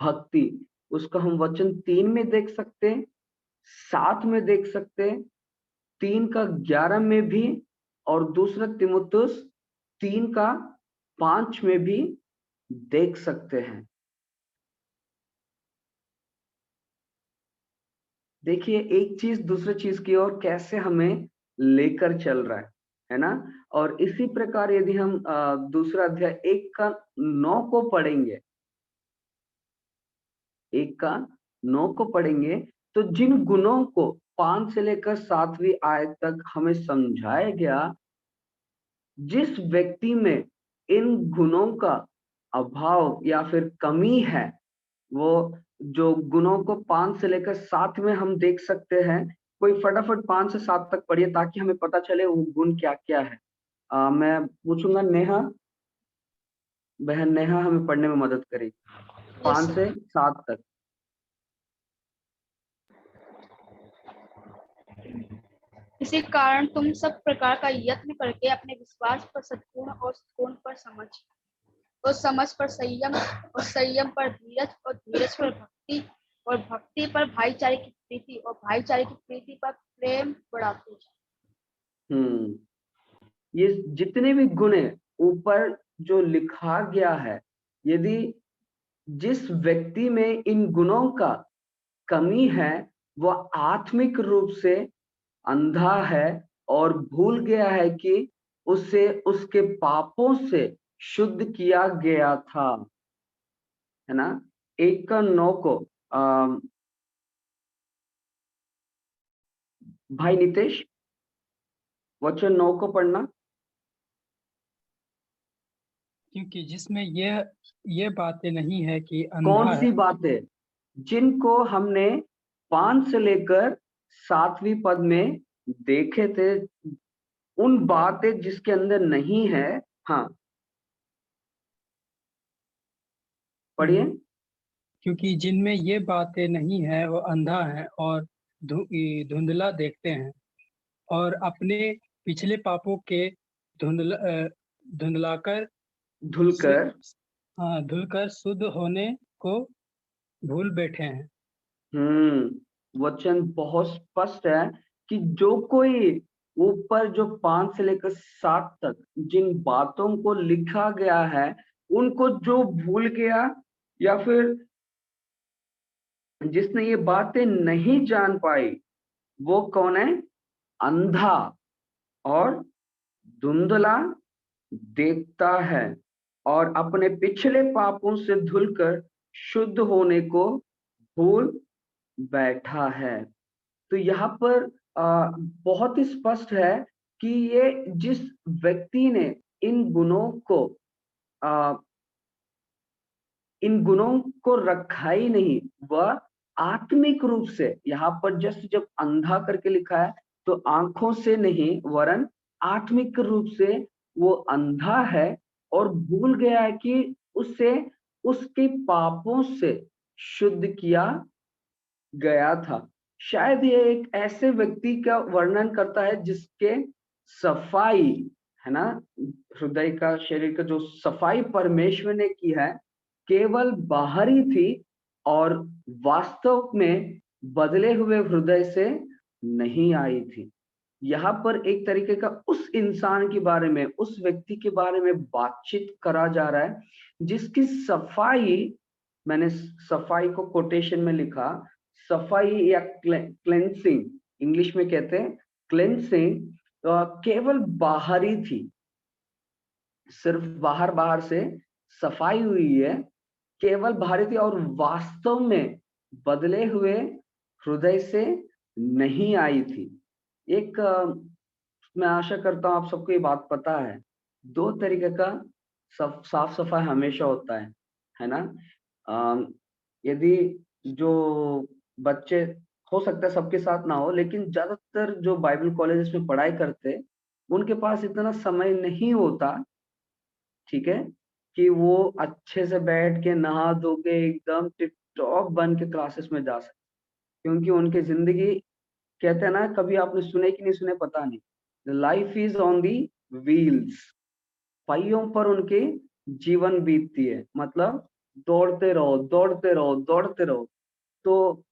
भक्ति। उसको हम वचन 3 में देख सकते हैं, 7 में देख सकते हैं, 3 का 11 में भी, और दूसरा तीमुथियुस 3 का 5 में भी देख सकते हैं। देखिए एक चीज दूसरी चीज की ओर कैसे हमें लेकर चल रहा है ना। और इसी प्रकार यदि हम दूसरा अध्याय 1 का 9 को पढ़ेंगे, 1 का 9 को पढ़ेंगे, तो जिन गुणों को 5 से लेकर 7वीं आयत तक हमें समझाया गया, जिस व्यक्ति में इन गुणों का अभाव या फिर कमी है, वो जो गुणों को 5 से लेकर 7 में हम देख सकते हैं। कोई फटाफट 5 से 7 तक पढ़िए ताकि हमें पता चले वो गुण क्या क्या है। मैं पूछूंगा नेहा, बहन नेहा हमें पढ़ने में मदद करेगी 5 से 7 तक। इसी कारण तुम सब प्रकार का यत्न करके अपने विश्वास पर सद्गुण और सद्गुण पर समझ, और समझ पर संयम, और संयम पर धीरज, और धीरज पर भक्ति, और भक्ति पर भाईचारे की प्रीति, और भाईचारे की प्रीति पर प्रेम बढ़ाते जाओ। ये जितने भी गुण है ऊपर जो लिखा गया है, यदि जिस व्यक्ति में इन गुणों का कमी है, वह आत्मिक रूप से अंधा है और भूल गया है कि उसे उसके पापों से शुद्ध किया गया था, है ना। 1 का 9 को भाई नितेश वचन 9 को पढ़ना। क्योंकि जिसमें ये बातें नहीं है कि कौन अंधा सी है, बातें? जिनको हमने 5 से लेकर 7वीं पद में देखे थे, उन बातें जिसके अंदर नहीं है। हाँ पढ़िए। क्योंकि जिनमें ये बातें नहीं है वो अंधा है और धुंधला देखते हैं, और अपने पिछले पापों के धुंधलाकर धुलकर धुलकर शुद्ध होने को भूल बैठे हैं। वचन बहुत स्पष्ट है कि जो कोई ऊपर जो 5 से लेकर 7 तक जिन बातों को लिखा गया है, उनको जो भूल गया या फिर जिसने ये बातें नहीं जान पाई, वो कौन है? अंधा और धुंधला देखता है और अपने पिछले पापों से धुलकर शुद्ध होने को भूल बैठा है। तो यहाँ पर बहुत ही स्पष्ट है कि ये जिस व्यक्ति ने इन गुणों को रखा ही नहीं, वह आत्मिक रूप से, यहाँ पर जस्ट जब अंधा करके लिखा है तो आंखों से नहीं वरन आत्मिक रूप से वो अंधा है और भूल गया है कि उसे उसके पापों से शुद्ध किया गया था। शायद ये एक ऐसे व्यक्ति का वर्णन करता है जिसके सफाई, है ना, हृदय का, शरीर का जो सफाई परमेश्वर ने की है, केवल बाहरी थी और वास्तव में बदले हुए हृदय से नहीं आई थी। यहाँ पर एक तरीके का उस इंसान के बारे में, उस व्यक्ति के बारे में बातचीत करा जा रहा है जिसकी सफाई, मैंने सफाई को कोटेशन में लिखा, सफाई या क्लेंसिंग इंग्लिश में कहते हैं, क्लेंसिंग केवल बाहरी थी, सिर्फ बाहर से सफाई हुई है, केवल बाहरी थी और वास्तव में बदले हुए हृदय से नहीं आई थी। एक मैं आशा करता हूं आप सबको ये बात पता है, 2 तरीके का साफ सफाई हमेशा होता है ना। यदि जो बच्चे, हो सकता है सबके साथ ना हो, लेकिन ज्यादातर जो बाइबल कॉलेजेस में पढ़ाई करते, उनके पास इतना समय नहीं होता, ठीक है, कि वो अच्छे से बैठ के नहा धो के एकदम टिप टॉप बन के क्लासेस में जा सके, क्योंकि उनकी जिंदगी, कहते हैं ना, कभी आपने सुने कि नहीं सुने पता नहीं, life is on the wheels, पहियों पर उनके जीवन बीतती है, मतलब दौड़ते रहो दौड़ते रहो दौड़ते रहो। तो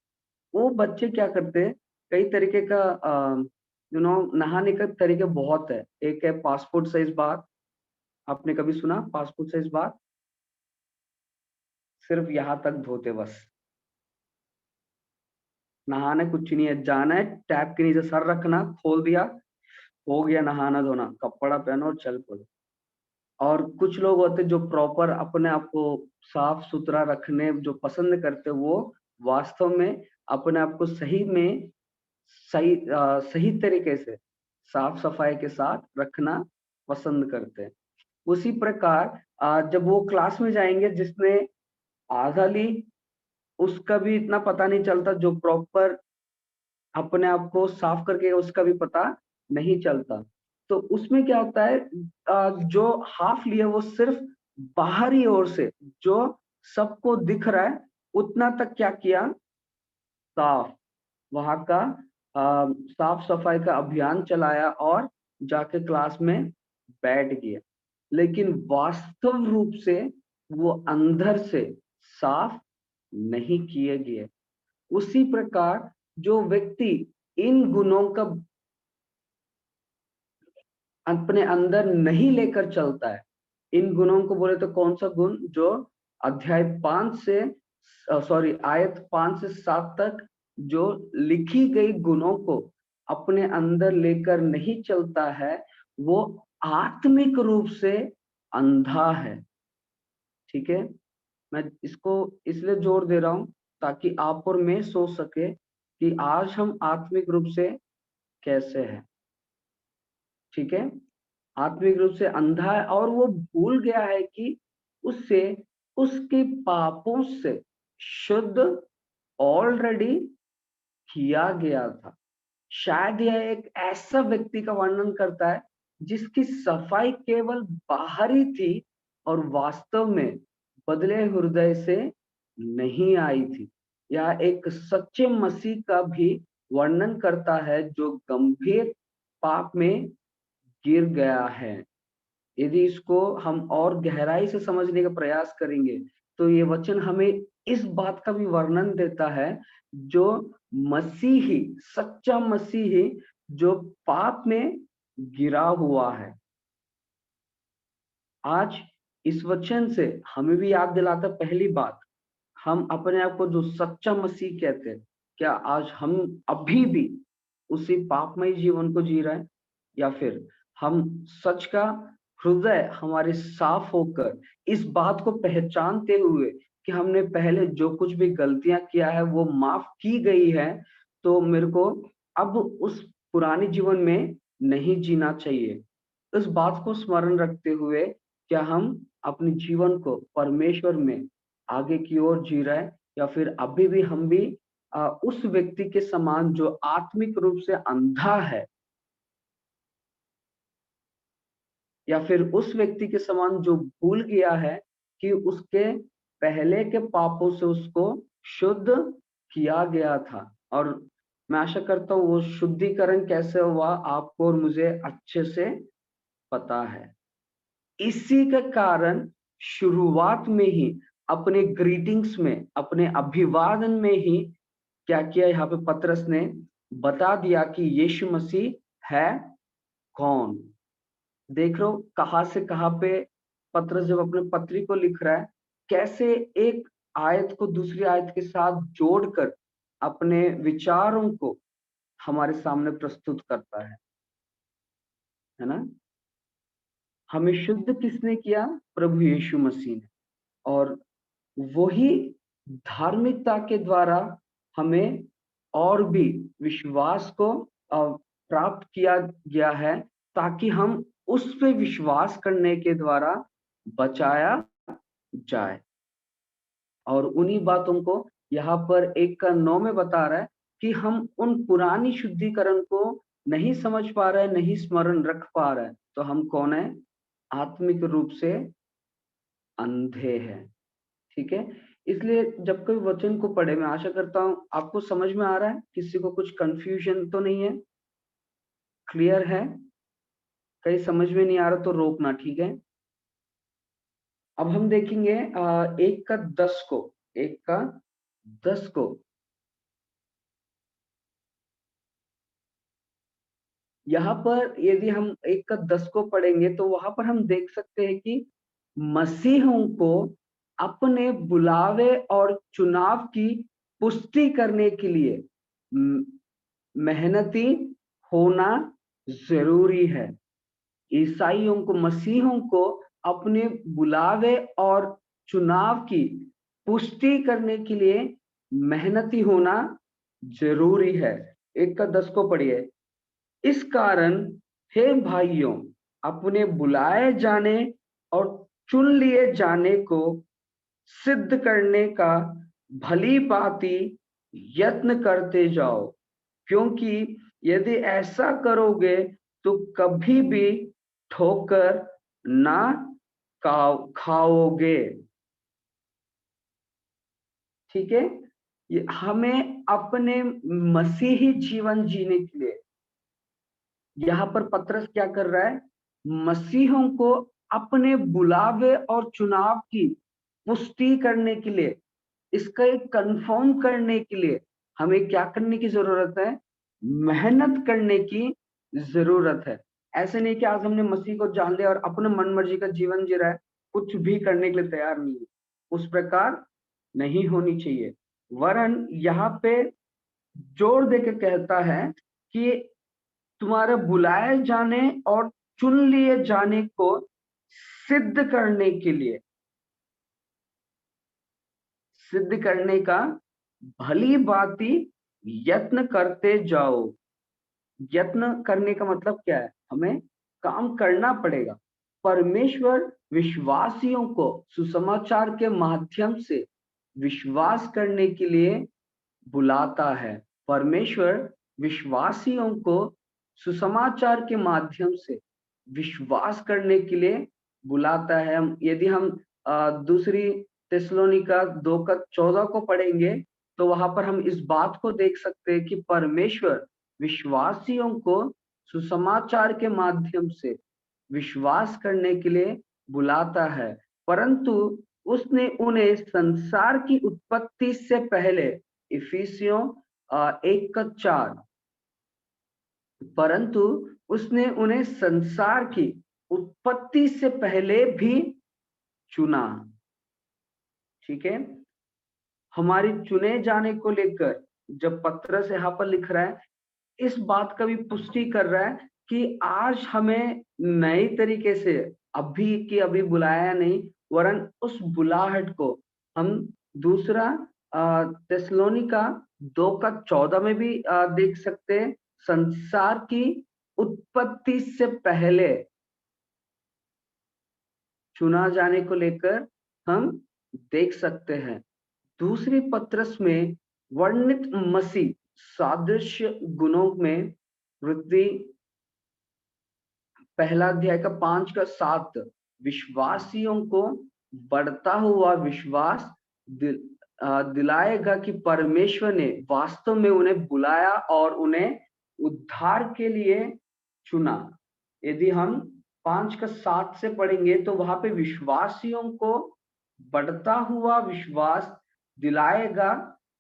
वो बच्चे क्या करते हैं, कई तरीके का नहाने का तरीके बहुत है। एक है पासपोर्ट साइज बात, आपने कभी सुना पासपोर्ट साइज बात? सिर्फ यहाँ तक धोते बस, नहाना कुछ नहीं है, जाना है टैप के नीचे सर रखना, खोल दिया, हो गया नहाना धोना, कपड़ा पहनो और चल पड़ो। और कुछ लोग होते जो प्रॉपर अपने आप को साफ सुथरा रखने जो पसंद करते, वो वास्तव में अपने आप को सही में सही तरीके से साफ सफाई के साथ रखना पसंद करते हैं। उसी प्रकार जब वो क्लास में जाएंगे, जिसने आधा ली उसका भी इतना पता नहीं चलता, जो प्रॉपर अपने आप को साफ करके उसका भी पता नहीं चलता। तो उसमें क्या होता है, जो हाफ लिया वो सिर्फ बाहरी ओर से जो सबको दिख रहा है उतना तक क्या किया, साफ, वहां का साफ सफाई का अभियान चलाया और जाके क्लास में बैठ गया, लेकिन वास्तव रूप से वो अंदर से साफ नहीं किए गए। उसी प्रकार जो व्यक्ति इन गुणों का अपने अंदर नहीं लेकर चलता है, इन गुणों को बोले तो कौन सा गुण, जो अध्याय 5 से आयत 5 से 7 तक जो लिखी गई गुणों को अपने अंदर लेकर नहीं चलता है, वो आत्मिक रूप से अंधा है। ठीक है, मैं इसको इसलिए जोर दे रहा हूं ताकि आप और मैं सोच सके कि आज हम आत्मिक रूप से कैसे हैं। ठीक है, आत्मिक रूप से अंधा है और वो भूल गया है कि उससे उसके पापों से शुद्ध ऑलरेडी किया गया था। शायद यह एक ऐसा व्यक्ति का वर्णन करता है जिसकी सफाई केवल बाहरी थी और वास्तव में बदले हृदय से नहीं आई थी। यह एक सच्चे मसीह का भी वर्णन करता है जो गंभीर पाप में गिर गया है। यदि इसको हम और गहराई से समझने का प्रयास करेंगे तो ये वचन हमें इस बात का भी वर्णन देता है, जो मसीही, सच्चा मसीही जो पाप में गिरा हुआ है। आज इस वचन से हमें भी याद दिलाता, पहली बात, हम अपने आप को जो सच्चा मसीह कहते हैं, क्या आज हम अभी भी उसी पापमय जीवन को जी रहे हैं, या फिर हम सच का हृदय हमारे साफ होकर इस बात को पहचानते हुए कि हमने पहले जो कुछ भी गलतियां किया है वो माफ की गई है, तो मेरे को अब उस पुराने जीवन में नहीं जीना चाहिए। इस बात को स्मरण रखते हुए क्या हम अपने जीवन को परमेश्वर में आगे की ओर जी रहे हैं, या फिर अभी भी हम भी उस व्यक्ति के समान जो आत्मिक रूप से अंधा है, या फिर उस व्यक्ति के समान जो भूल गया है कि उसके पहले के पापों से उसको शुद्ध किया गया था। और मैं आशा करता हूँ वो शुद्धिकरण कैसे हुआ आपको और मुझे अच्छे से पता है। इसी के कारण शुरुआत में ही अपने ग्रीटिंग्स में, अपने अभिवादन में ही क्या किया, यहाँ पे पतरस ने बता दिया कि यीशु मसीह है कौन। देख रहे हो कहां से कहां पे पतरस जब अपने पत्री को लिख रहा है, कैसे एक आयत को दूसरी आयत के साथ जोड़कर अपने विचारों को हमारे सामने प्रस्तुत करता है ना। हमें शुद्ध किसने किया? प्रभु यीशु मसीह ने। और वही धार्मिकता के द्वारा हमें और भी विश्वास को प्राप्त किया गया है, ताकि हम उस पे विश्वास करने के द्वारा बचाया जाए। और उन्हीं बातों को यहाँ पर 1:9 में बता रहा है कि हम उन पुरानी शुद्धिकरण को नहीं समझ पा रहा है, नहीं स्मरण रख पा रहा है, तो हम कौन है? आत्मिक रूप से अंधे हैं। ठीक है, इसलिए जब कोई वचन को पढ़े, मैं आशा करता हूं आपको समझ में आ रहा है, किसी को कुछ कंफ्यूजन तो नहीं है, क्लियर है? कहीं समझ में नहीं आ रहा तो रोकना, ठीक है? अब हम देखेंगे 1 का 10 को, 1 का 10 को। यहाँ पर यदि हम 1 का 10 को पढ़ेंगे तो वहां पर हम देख सकते हैं कि मसीहों को अपने बुलावे और चुनाव की पुष्टि करने के लिए मेहनती होना जरूरी है। ईसाइयों को, मसीहों को अपने बुलावे और चुनाव की पुष्टि करने के लिए मेहनती होना जरूरी है। 1 का 10 को पढ़िए। इस कारण हे भाइयों, अपने बुलाए जाने और चुन लिए जाने को सिद्ध करने का भली भांति यत्न करते जाओ, क्योंकि यदि ऐसा करोगे तो कभी भी ठोकर ना खाओगे। ठीक है, ये हमें अपने मसीही जीवन जीने के लिए, यहाँ पर पतरस क्या कर रहा है? मसीहों को अपने बुलावे और चुनाव की पुष्टि करने के लिए, इसका एक कंफर्म करने के लिए हमें क्या करने की जरूरत है? मेहनत करने की जरूरत है। ऐसे नहीं कि आज हमने मसीह को जान लिया और अपने मन मर्जी का जीवन जी रहा है, कुछ भी करने के लिए तैयार नहीं है। उस प्रकार नहीं होनी चाहिए। वरन यहाँ पे जोर देकर कहता है कि तुम्हारे बुलाए जाने और चुन लिए जाने को सिद्ध करने के लिए, सिद्ध करने का भली भांति यत्न करते जाओ। यत्न करने का मतलब क्या है? हमें काम करना पड़ेगा। परमेश्वर विश्वासियों को सुसमाचार के माध्यम से विश्वास करने के लिए बुलाता है। परमेश्वर विश्वासियों को सुसमाचार के माध्यम से विश्वास करने के लिए बुलाता है। यदि हम दूसरी थिस्सलुनीका 2 का 14 को पढ़ेंगे तो वहां पर हम इस बात को देख सकते हैं कि परमेश्वर विश्वासियों को सुसमाचार के माध्यम से विश्वास करने के लिए बुलाता है, परंतु उसने उन्हें संसार की उत्पत्ति से पहले, इफिसियों 1 का 4, परंतु उसने उन्हें संसार की उत्पत्ति से पहले भी चुना। ठीक है, हमारी चुने जाने को लेकर जब पत्रस यहाँ पर लिख रहा है, इस बात का भी पुष्टि कर रहा है कि आज हमें नए तरीके से अभी की अभी बुलाया नहीं, वरन उस बुलाहट को हम दूसरा थिस्सलुनीका 2 का 14 में भी देख सकते हैं। संसार की उत्पत्ति से पहले चुना जाने को लेकर हम देख सकते हैं। दूसरी पत्रस में वर्णित मसीह सादृश्य गुणों में वृद्धि, पहला अध्याय का 5 का 7, विश्वासियों को बढ़ता हुआ विश्वास दिलाएगा कि परमेश्वर ने वास्तव में उन्हें बुलाया और उन्हें उद्धार के लिए चुना। यदि हम 5 का 7 से पढ़ेंगे तो वहां पे विश्वासियों को बढ़ता हुआ विश्वास दिलाएगा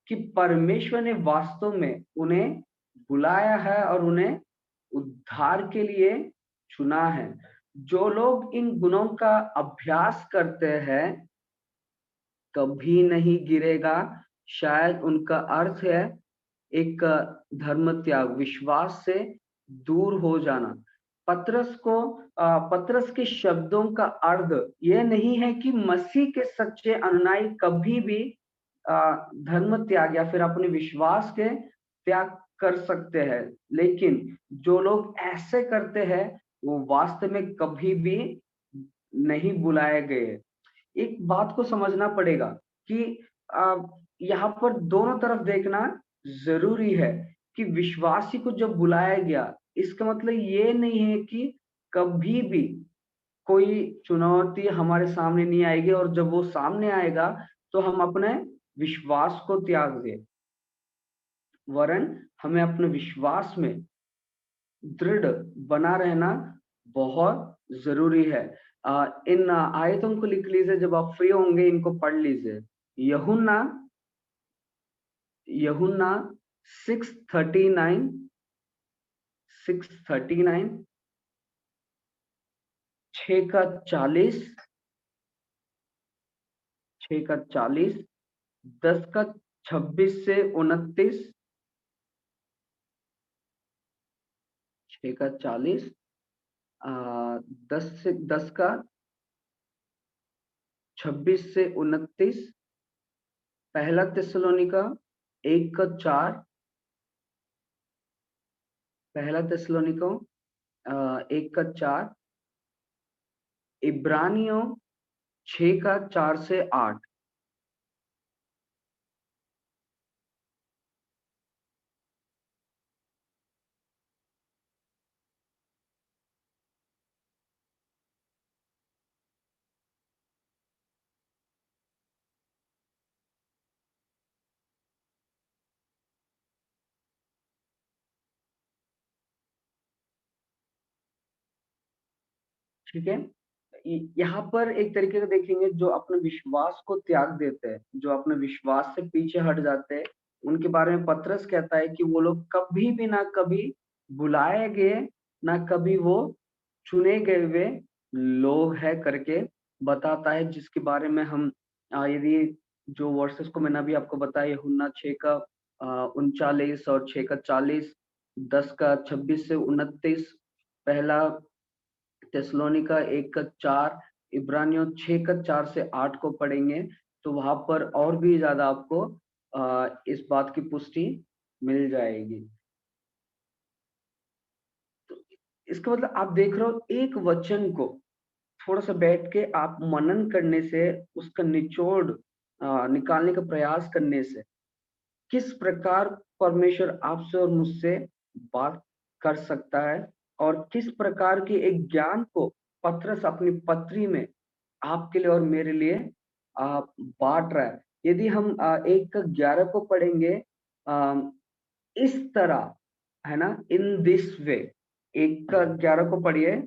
कि परमेश्वर ने वास्तव में उन्हें बुलाया है और उन्हें उद्धार के लिए चुना है। जो लोग इन गुणों का अभ्यास करते हैं कभी नहीं गिरेगा। शायद उनका अर्थ है एक धर्म त्याग, विश्वास से दूर हो जाना। पतरस के शब्दों का अर्थ यह नहीं है कि मसीह के सच्चे अनुयायी कभी भी धर्म त्याग या फिर अपने विश्वास के त्याग कर सकते हैं, लेकिन जो लोग ऐसे करते हैं वो वास्तव में कभी भी नहीं बुलाए गए। एक बात को समझना पड़ेगा कि यहाँ पर दोनों तरफ देखना जरूरी है कि विश्वासी को जब बुलाया गया इसका मतलब ये नहीं है कि कभी भी कोई चुनौती हमारे सामने नहीं आएगी और जब वो सामने आएगा तो हम अपने विश्वास को त्याग दें, वरन हमें अपने विश्वास में दृढ़ बना रहना बहुत जरूरी है। इन आयतों को लिख लीजिए, जब आप फ्री होंगे इनको पढ़ लीजिए। यूहन्ना 6:39 6:40 10:26 से 29 6:40 10:26 से 29 पहला थिस्सलुनीका 1:4 पहला थिस्सलुनीका 1:4 इब्रानियों 6:4 से 8। ठीक है, यहाँ पर एक तरीके से देखेंगे, जो अपने विश्वास को त्याग देते हैं, जो अपने विश्वास से पीछे हट जाते हैं, उनके बारे में पतरस कहता है कि वो लोग कभी भी ना कभी बुलाए गए, ना कभी वो चुने गए हुए लोग है करके बताता है, जिसके बारे में हम यदि जो वर्सेस को मैंने अभी आपको बताया, यूहन्ना 6:39 और 6:40 10:26 से 29 पहला थिस्सलुनीका 1:4 इब्रानियों 6:4 से 8 को पढ़ेंगे तो वहां पर और भी ज्यादा आपको इस बात की पुष्टि मिल जाएगी। तो इसका मतलब आप देख रहे हो, एक वचन को थोड़ा सा बैठ के आप मनन करने से, उसका निचोड़ निकालने का प्रयास करने से किस प्रकार परमेश्वर आपसे और मुझसे बात कर सकता है, और किस प्रकार के एक ज्ञान को पतरस अपनी पत्री में आपके लिए और मेरे लिए बांट रहा है। यदि हम 1:11 को पढ़ेंगे, इस तरह, है ना, इन दिस वे, 1:11 को पढ़िए।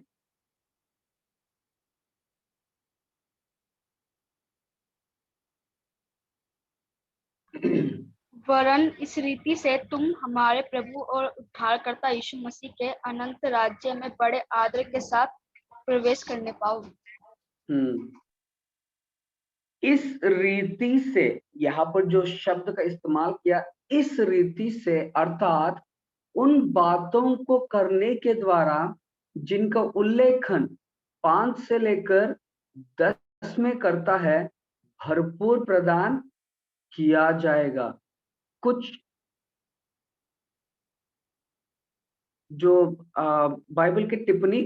वरन इस रीति से तुम हमारे प्रभु और उद्धारकर्ता यीशु मसीह के अनंत राज्य में बड़े आदर के साथ प्रवेश करने पाओगे। इस रीति से, यहाँ पर जो शब्द का इस्तेमाल किया, इस रीति से, अर्थात उन बातों को करने के द्वारा जिनका उल्लेखन 5 से लेकर 10 में करता है, भरपूर प्रदान किया जाएगा। कुछ जो बाइबल के टिप्पणी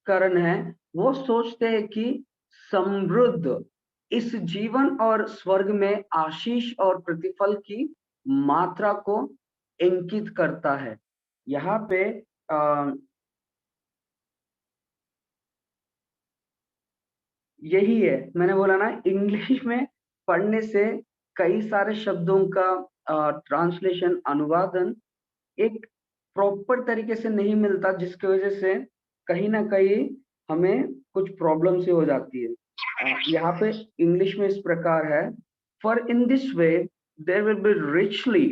करण है, वो सोचते हैं कि समृद्ध इस जीवन और स्वर्ग में आशीष और प्रतिफल की मात्रा को इंगित करता है। यहाँ पे यही है, मैंने बोला ना, इंग्लिश में पढ़ने से कई सारे शब्दों का ट्रांसलेशन, अनुवादन एक प्रॉपर तरीके से नहीं मिलता, जिसकी वजह से कहीं ना कहीं हमें कुछ प्रॉब्लम से हो जाती है। यहाँ पे इंग्लिश में इस प्रकार है, for in this way there will be richly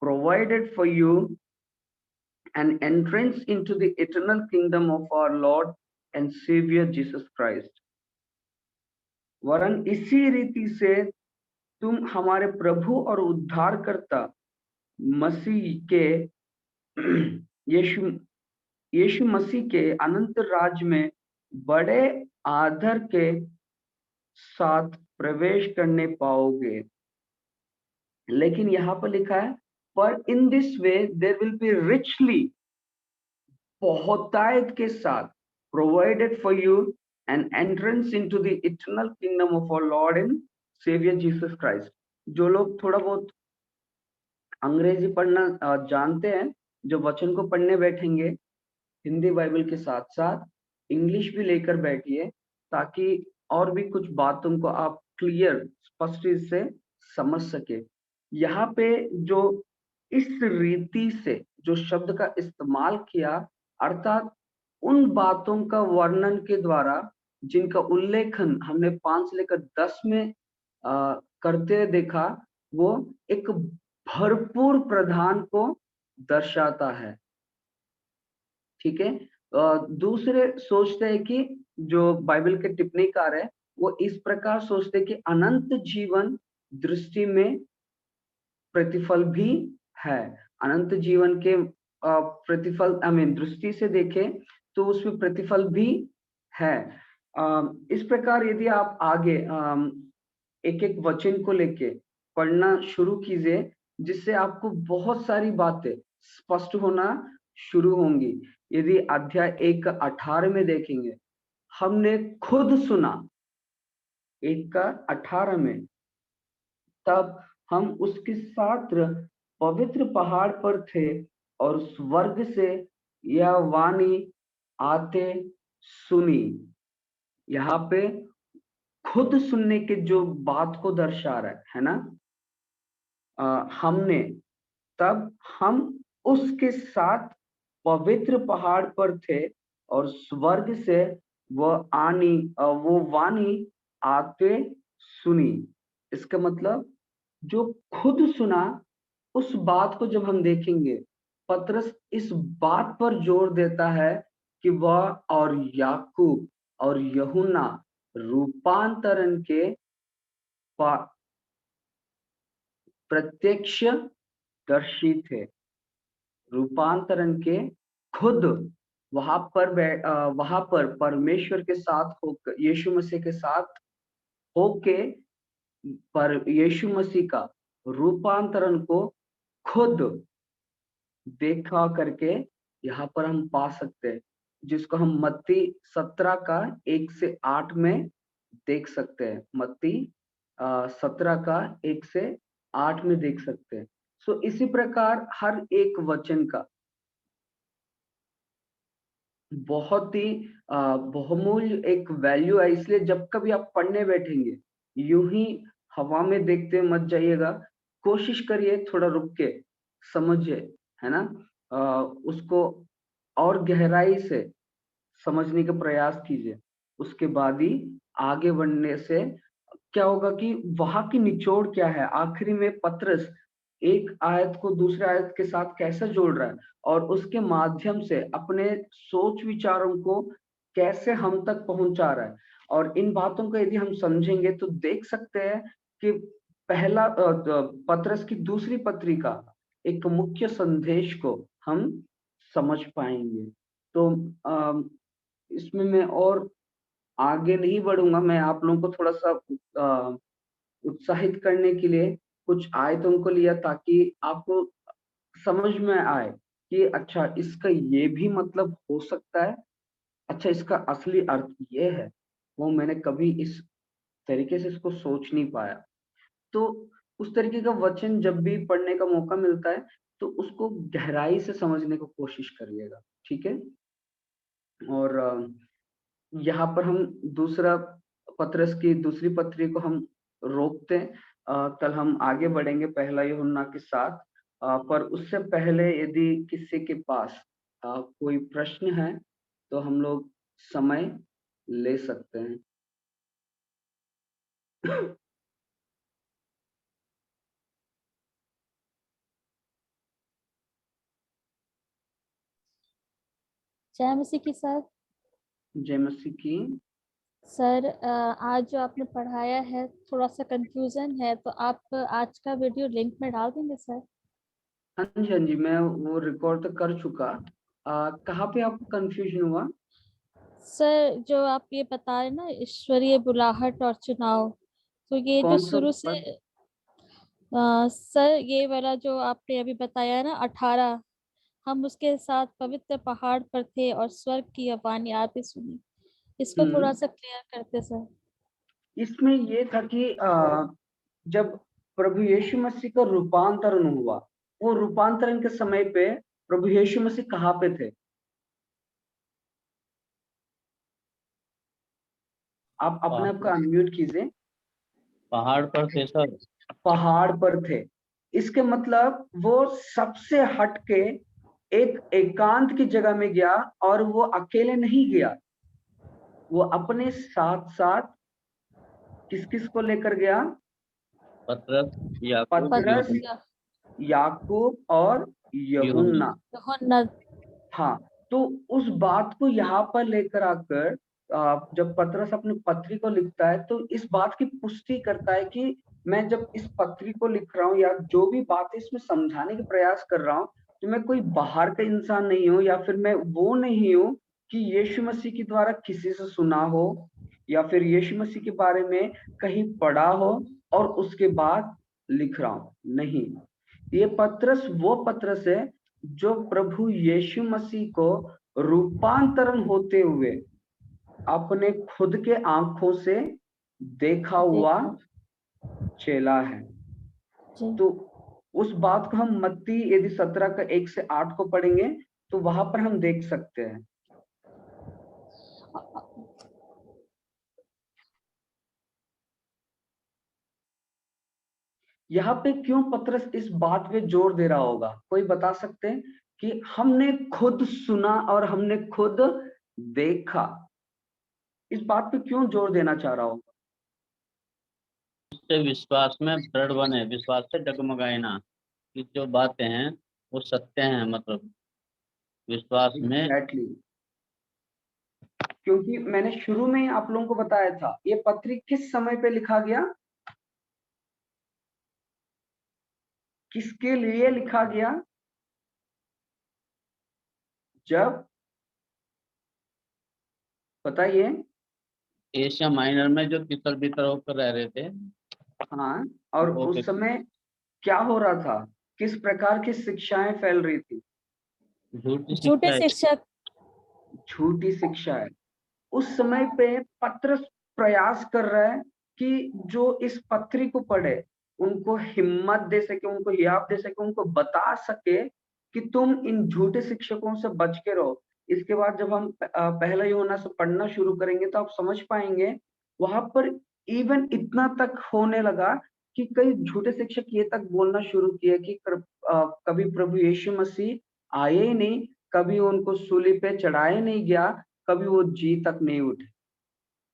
provided for you an entrance into the eternal kingdom of our Lord and Savior Jesus Christ। वरन इसी रीति से तुम हमारे प्रभु और उद्धारकर्ता मसीह के यीशु मसीह के अनंत राज्य में बड़े आदर के साथ प्रवेश करने पाओगे। लेकिन यहाँ पर लिखा है, पर in this way there will be richly, बहुतायत के साथ, provided for you an entrance into the eternal kingdom of our Lord and Saviour Jesus Christ. जो लोग थोड़ा बहुत अंग्रेजी पढ़ना जानते हैं, जो वचन को पढ़ने बैठेंगे, हिंदी बाइबल के साथ साथ इंग्लिश भी लेकर बैठिए, ताकि और भी कुछ बातों को आप क्लियर स्पष्ट से समझ सके। यहाँ पे जो इस रीति से जो शब्द का इस्तेमाल किया, अर्थात उन बातों का वर्णन के द्वारा जिनका उल्लेखन हमने 5 से लेकर 10 में करते देखा, वो एक भरपूर प्रधान को दर्शाता है। ठीक है। दूसरे सोचते हैं कि जो बाइबल के टिप्पणीकार है वो इस प्रकार सोचते हैं कि अनंत जीवन दृष्टि में प्रतिफल भी है। अनंत जीवन के प्रतिफल दृष्टि से देखें तो उसमें प्रतिफल भी है। इस प्रकार यदि आप आगे एक एक वचन को लेके पढ़ना शुरू कीजिए, जिससे आपको बहुत सारी बातें स्पष्ट होना शुरू होंगी। यदि अध्याय 1 का 18 में देखेंगे, हमने खुद सुना 1 का 18 में, तब हम उसके साथ पवित्र पहाड़ पर थे और स्वर्ग से यह वाणी आते सुनी। यहाँ पे खुद सुनने के जो बात को दर्शा रहा है ना, हमने, तब हम उसके साथ पवित्र पहाड़ पर थे और स्वर्ग से वो वाणी आते सुनी। इसका मतलब जो खुद सुना, उस बात को जब हम देखेंगे, पतरस इस बात पर जोर देता है कि वह और याकूब और यूहन्ना रूपांतरण के प्रत्यक्ष दर्शी थे। रूपांतरण के खुद वहां पर परमेश्वर के साथ होकर, यीशु मसीह के साथ होके, पर यीशु मसीह का रूपांतरण को खुद देखा करके यहाँ पर हम पा सकते हैं, जिसको हम मत्ती 17 का 1 से 8 में देख सकते हैं। मत्ती 17 का 1 से 8 में देख सकते हैं। सो इसी प्रकार हर एक वचन का बहुत ही बहुमूल्य एक वैल्यू है। इसलिए जब कभी आप पढ़ने बैठेंगे, यूं ही हवा में देखते मत जाइएगा, कोशिश करिए थोड़ा रुक के समझिए, है ना। उसको और गहराई से समझने का प्रयास कीजिए। उसके बाद ही आगे बढ़ने से क्या होगा कि वहां की निचोड़ क्या है, आखिरी में पतरस एक आयत को दूसरे आयत के साथ कैसे जोड़ रहा है और उसके माध्यम से अपने सोच विचारों को कैसे हम तक पहुंचा रहा है। और इन बातों को यदि हम समझेंगे तो देख सकते हैं कि पहला पतरस की दूसरी पत्रिका एक मुख्य संदेश को हम समझ पाएंगे। तो इसमें मैं और आगे नहीं बढ़ूंगा। मैं आप लोगों को थोड़ा सा उत्साहित करने के लिए कुछ आयतों को लिया, ताकि आपको समझ में आए कि अच्छा इसका ये भी मतलब हो सकता है, अच्छा इसका असली अर्थ ये है। वो मैंने कभी इस तरीके से इसको सोच नहीं पाया। तो उस तरीके का वचन जब भी पढ़ने का मौका मिलता है तो उसको गहराई से समझने की कोशिश करिएगा, ठीक है। और यहाँ पर हम दूसरा पतरस की दूसरी पत्री को हम रोकते हैं। कल हम आगे बढ़ेंगे पहला यूहन्ना के साथ। पर उससे पहले यदि किसी के पास कोई प्रश्न है तो हम लोग समय ले सकते हैं। जय मसीह की सर। जय मसीह की। सर आज जो आपने पढ़ाया है थोड़ा सा कंफ्यूजन है, तो आप आज का वीडियो लिंक में डाल देंगे सर? हाँ जी, मैं वो रिकॉर्ड तो कर चुका। कहाँ पे आपको कंफ्यूजन हुआ? सर जो आप ये बता रहे ना, ईश्वरीय बुलाहट और चुनाव, तो ये जो कौन सा शुरू से पद? सर ये वाला जो आपने अभी बताया ना 18, हम उसके साथ पवित्र पहाड़ पर थे और स्वर्ग की वाणी आती सुनी, इसको थोड़ा सा क्लियर करते सर। इसमें ये था कि जब प्रभु यीशु मसीह का रूपांतरण हुआ, वो रूपांतरण के समय पे प्रभु यीशु मसीह कहाँ पे थे? आप अपने आप को अनम्यूट कीजिए। पहाड़ पर थे सर। पहाड़ पर थे, इसके मतलब वो सबसे हटके एक एकांत की जगह में गया, और वो अकेले नहीं गया, वो अपने साथ साथ किस किस को लेकर गया? पतरस, याकूब, पतरस, यूहन्ना। याकूब और यूहन्ना। यूहन्ना। हाँ, तो उस बात को यहाँ पर लेकर आकर जब पतरस अपनी पत्री को लिखता है तो इस बात की पुष्टि करता है कि मैं जब इस पत्री को लिख रहा हूँ या जो भी बातें इसमें समझाने का प्रयास कर रहा हूँ, तो मैं कोई बाहर का इंसान नहीं हूँ, या फिर मैं वो नहीं हूँ कि यीशु मसीह के द्वारा किसी से सुना हो या फिर यीशु मसीह के बारे में कहीं पढ़ा हो और उसके बाद लिख रहा हूँ। नहीं, ये पत्रस वो पत्रस है जो प्रभु यीशु मसीह को रूपांतरण होते हुए अपने खुद के आंखों से देखा हुआ चेला है। जी। तो उस बात को हम मत्ती यदि 17 का 1 से 8 को पढ़ेंगे तो वहां पर हम देख सकते हैं। यहाँ पे क्यों पतरस इस बात पे जोर दे रहा होगा, कोई बता सकते हैं? कि हमने खुद सुना और हमने खुद देखा, इस बात पे क्यों जोर देना चाह रहा होगा? उससे विश्वास में दृढ़ बने, विश्वास से डगमगाए ना, कि जो बातें हैं वो सत्य हैं, मतलब विश्वास में। एग्जैक्टली, क्योंकि मैंने शुरू में ही आप लोगों को बताया था ये पत्री किस समय पे लिखा गया, किसके लिए लिखा गया? जब, बताइए। एशिया माइनर में जो तितर बितर होकर रह रहे थे, हाँ, और वो उस समय क्या हो रहा था? किस प्रकार की शिक्षाएं फैल रही थी? झूठे शिक्षक। झूठी शिक्षा है। उस समय पे पत्रस प्रयास कर रहा है कि जो इस पत्री को पढ़े उनको हिम्मत दे सके, उनको हियाव दे सके, उनको बता सके कि तुम इन झूठे शिक्षकों से बच के रहो। इसके बाद जब हम पहला यूहन्ना से पढ़ना शुरू करेंगे तो आप समझ पाएंगे, वहां पर इवन इतना तक होने लगा कि कई झूठे शिक्षक ये तक बोलना शुरू किए कि कभी प्रभु यीशु मसीह आए ही नहीं, कभी उनको सूली पे चढ़ाया नहीं गया, कभी वो जी तक नहीं उठे।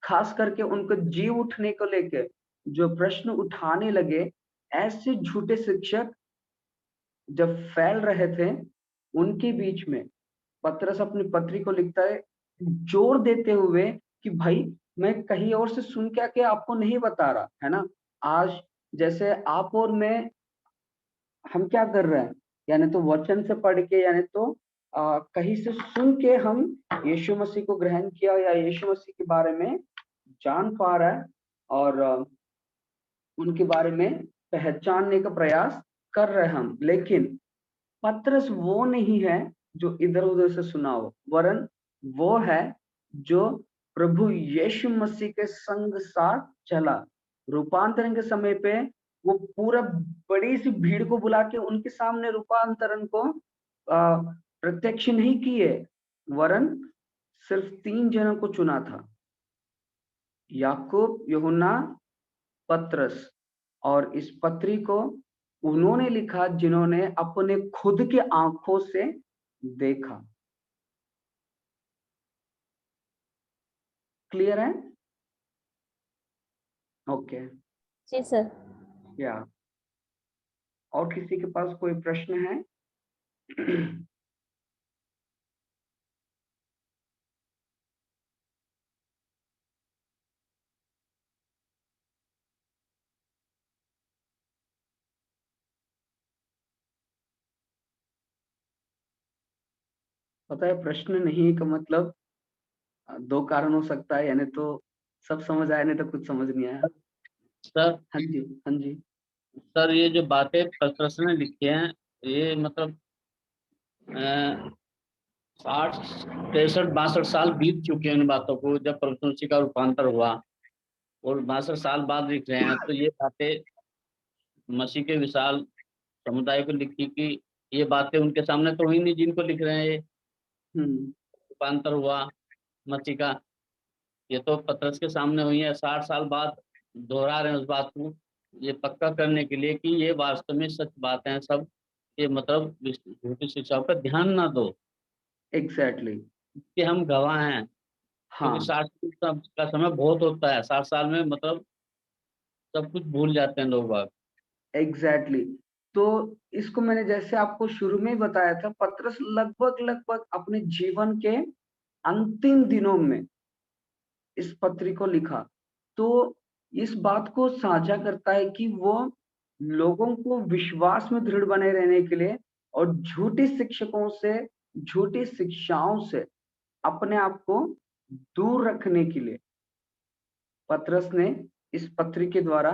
खास करके उनको जी उठने को लेके जो प्रश्न उठाने लगे, ऐसे झूठे शिक्षक जब फैल रहे थे उनके बीच में पतरस अपनी पत्री को लिखता है, जोर देते हुए कि भाई मैं कहीं और से सुन के आके आपको नहीं बता रहा है ना। आज जैसे आप और मैं, हम क्या कर रहे हैं, यानी तो वचन से पढ़ के, यानी तो कहीं से सुन के हम यीशु मसीह को ग्रहण किया या यीशु मसीह के बारे में जान पा रहा है और उनके बारे में पहचानने का प्रयास कर रहे हैं हम। लेकिन पतरस वो नहीं है जो इधर उधर से सुना हो, वरन वो है जो प्रभु यीशु मसीह के संग साथ चला। रूपांतरण के समय पे वो पूरा बड़ी सी भीड़ को बुला के उनके सामने रूपांतरण को प्रत्यक्ष नहीं किए, वरन सिर्फ 3 जनों को चुना था, याकूब, यूहन्ना, पतरस। और इस पत्री को उन्होंने लिखा जिन्होंने अपने खुद के आंखों से देखा। क्लियर है? ओके। जी सर। या और किसी के पास कोई प्रश्न है? पता है, प्रश्न नहीं का मतलब 2 कारण हो सकता है, यानी तो सब समझ आया, नहीं तो कुछ समझ नहीं आया। सर, हाँ जी, हाँ जी। सर ये जो बातें पतरस ने लिखी हैं, ये मतलब 60, 63, 62 साल बीत चुके हैं इन बातों को, जब प्रभु मसीह का रूपांतर हुआ, और 62 साल बाद लिख रहे हैं। तो ये बातें मसीह के विशाल समुदाय को लिखी कि ये बातें उनके सामने तो हुई नहीं जिनको लिख रहे हैं, ये हम्म। रूपांतर हुआ मसीह का। ये तो पतरस के सामने हुई है, 60 साल बाद दोहरा रहे हैं उस बात को, ये पक्का करने के लिए कि ये वास्तव में सच बात है सब। ये मतलब झूठी शिक्षाओं पर ध्यान ना दो, एग्जैक्टली। कि हम गवाह हैं। क्योंकि हाँ 60 साल का समय बहुत होता है, 60 साल में मतलब सब कुछ भूल जाते हैं लोग बाग। एग्जैक्टली। तो इसको मैंने जैसे आपको शुरू में ही बताया था, पतरस लगभग लगभग अपने जीवन के अंतिम दिनों में इस पत्री को लिखा। तो इस बात को साझा करता है कि वो लोगों को विश्वास में दृढ़ बने रहने के लिए और झूठे शिक्षकों से, झूठी शिक्षाओं से अपने आप को दूर रखने के लिए पतरस ने इस पत्री के द्वारा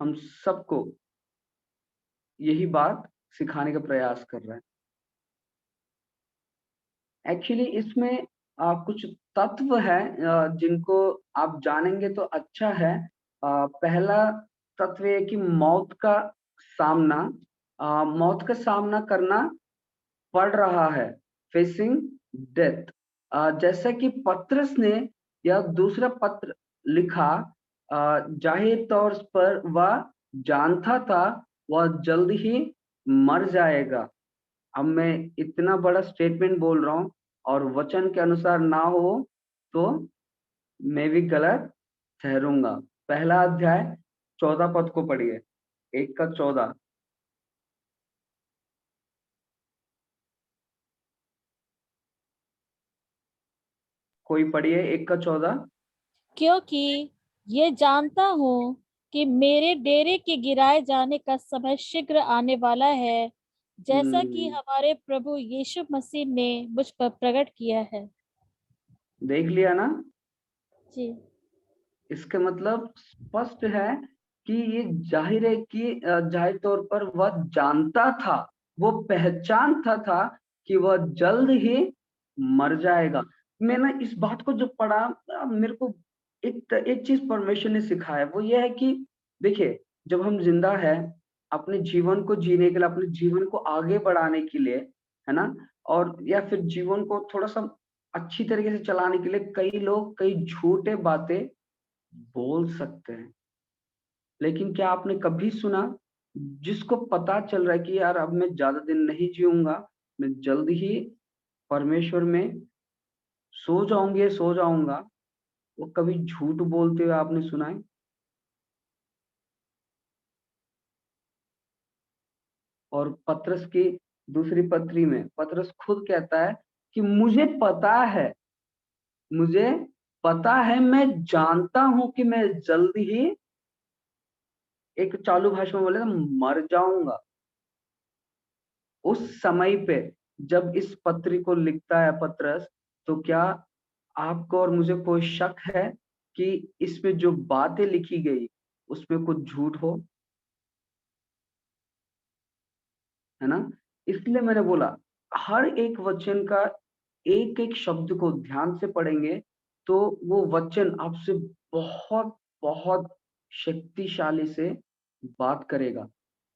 हम सबको यही बात सिखाने का प्रयास कर रहा है। एक्चुअली इसमें कुछ तत्व है जिनको आप जानेंगे तो अच्छा है। पहला तत्व है कि सामना मौत का सामना करना पड़ रहा है, फेसिंग डेथ। जैसा कि पतरस ने यह दूसरा पत्र लिखा, जाहिर तौर पर वह जानता था वह जल्द ही मर जाएगा। अब मैं इतना बड़ा स्टेटमेंट बोल रहा हूँ और वचन के अनुसार ना हो तो मैं भी गलत ठहरूंगा। पहला अध्याय 14 पद को पढ़िए, 1 का 14। कोई पढ़िए 1 का 14। क्योंकि ये जानता हूँ कि मेरे डेरे के गिराए जाने का समय शीघ्र आने वाला है, जैसा कि हमारे प्रभु यीशु मसीह ने मुझ पर प्रकट किया है। देख लिया ना, जी इसका मतलब स्पष्ट है कि ये जाहिर है कि जाहिर तौर पर वह जानता था, वो पहचानता था कि वह जल्द ही मर जाएगा। मैं ना इस बात को जब पढ़ा, मेरे को एक चीज परमेश्वर ने सिखाया, वो ये है कि देखिए, जब हम जिंदा है अपने जीवन को जीने के लिए, अपने जीवन को आगे बढ़ाने के लिए, है ना, और या फिर जीवन को थोड़ा सा अच्छी तरीके से चलाने के लिए कई लोग कई झूठे बातें बोल सकते हैं। लेकिन क्या आपने कभी सुना जिसको पता चल रहा है कि यार अब मैं ज्यादा दिन नहीं जीऊंगा, मैं जल्द ही परमेश्वर में सो जाऊंगा, वो कभी झूठ बोलते हुए आपने सुना है? और पतरस की दूसरी पत्री में पतरस खुद कहता है कि मुझे पता है, मैं जानता हूं कि मैं जल्द ही, एक चालू भाषा में बोले तो, मर जाऊंगा। उस समय पे जब इस पत्री को लिखता है पतरस, तो क्या आपको और मुझे कोई शक है कि इसमें जो बातें लिखी गई उसमें कुछ झूठ हो? है ना? इसलिए मैंने बोला हर एक वचन का एक एक शब्द को ध्यान से पढ़ेंगे तो वो वचन आपसे बहुत बहुत शक्तिशाली से बात करेगा।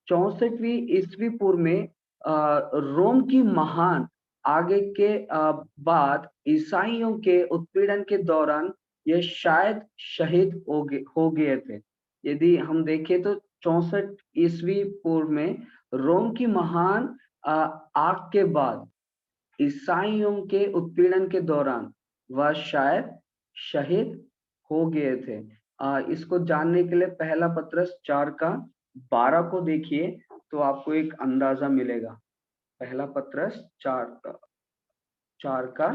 64वीं ईस्वी पूर्व में रोम की महान आगे के बाद ईसाइयों के उत्पीड़न के दौरान ये शायद शहीद हो गए थे। यदि हम देखें तो 64 ईस्वी पूर्व में रोम की महान आग के बाद ईसाइयों के उत्पीड़न के दौरान वह शायद शहीद हो गए थे। इसको जानने के लिए पहला पत्रस 4 का 12 को देखिए तो आपको एक अंदाजा मिलेगा। पहला पत्रस 4 का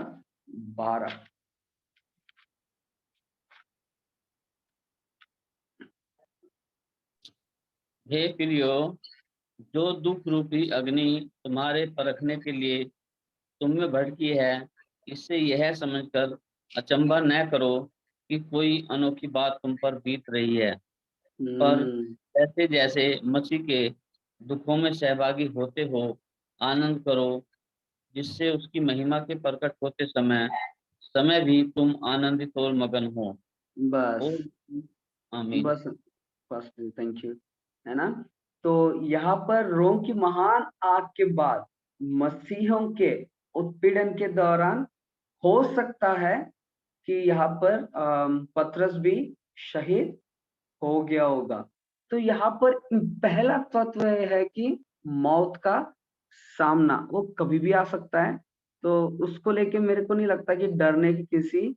12। हे प्रियो, जो दुख रूपी अग्नि तुम्हारे परखने के लिए तुम में भड़की है, इससे यह समझकर अचंभा न करो कि कोई अनोखी बात तुम पर बीत रही है, पर हम्म, जैसे जैसे मसीह के दुखों में सहभागी होते हो, आनंद करो, जिससे उसकी महिमा के प्रकट होते समय भी तुम आनंदित और मगन हो। बस और आमीन। बस बस थैंक यू। है ना? तो यहाँ पर रोम की महान आग के बाद मसीहों के उत्पीड़न के दौरान हो सकता है कि यहाँ पर पतरस भी शहीद हो गया होगा। तो यहाँ पर पहला तत्व है कि मौत का सामना वो कभी भी आ सकता है, तो उसको लेके मेरे को नहीं लगता कि डरने की किसी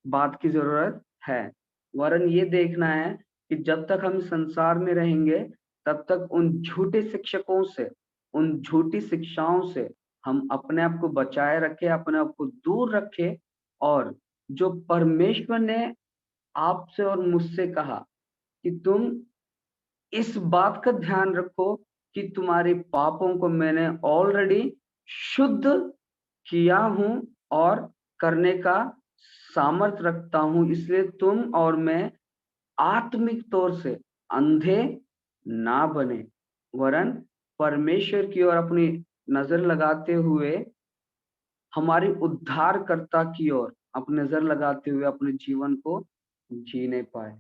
बात की जरूरत है। वरन ये देखना है कि जब तक हम संसार में रहेंगे तब तक उन झूठे शिक्षकों से, उन झूठी शिक्षाओं से हम अपने आप को बचाए रखें, अपने आप को दूर रखें, और जो परमेश्वर ने आपसे और मुझसे कहा कि तुम इस बात का ध्यान रखो कि तुम्हारे पापों को मैंने ऑलरेडी शुद्ध किया हूं और करने का सामर्थ रखता हूं, इसलिए तुम और मैं आत्मिक तौर से अंधे ना बने, वरन परमेश्वर की ओर अपनी नजर लगाते हुए, हमारे उद्धारकर्ता की ओर अपनी नजर लगाते हुए अपने जीवन को जीने पाए।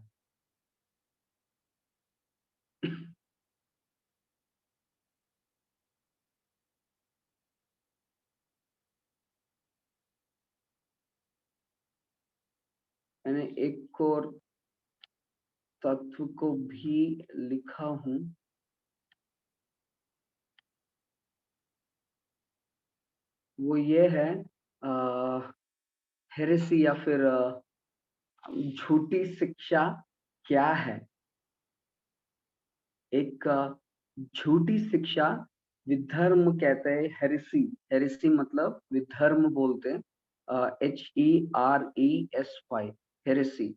मैंने एक और तत्व को भी लिखा हूं, वो ये है हेरेसी या फिर झूठी शिक्षा क्या है। एक झूठी शिक्षा विधर्म कहते हैं, हेरेसी, हेरेसी मतलब विधर्म बोलते हैं, HERESY, हेरेसी।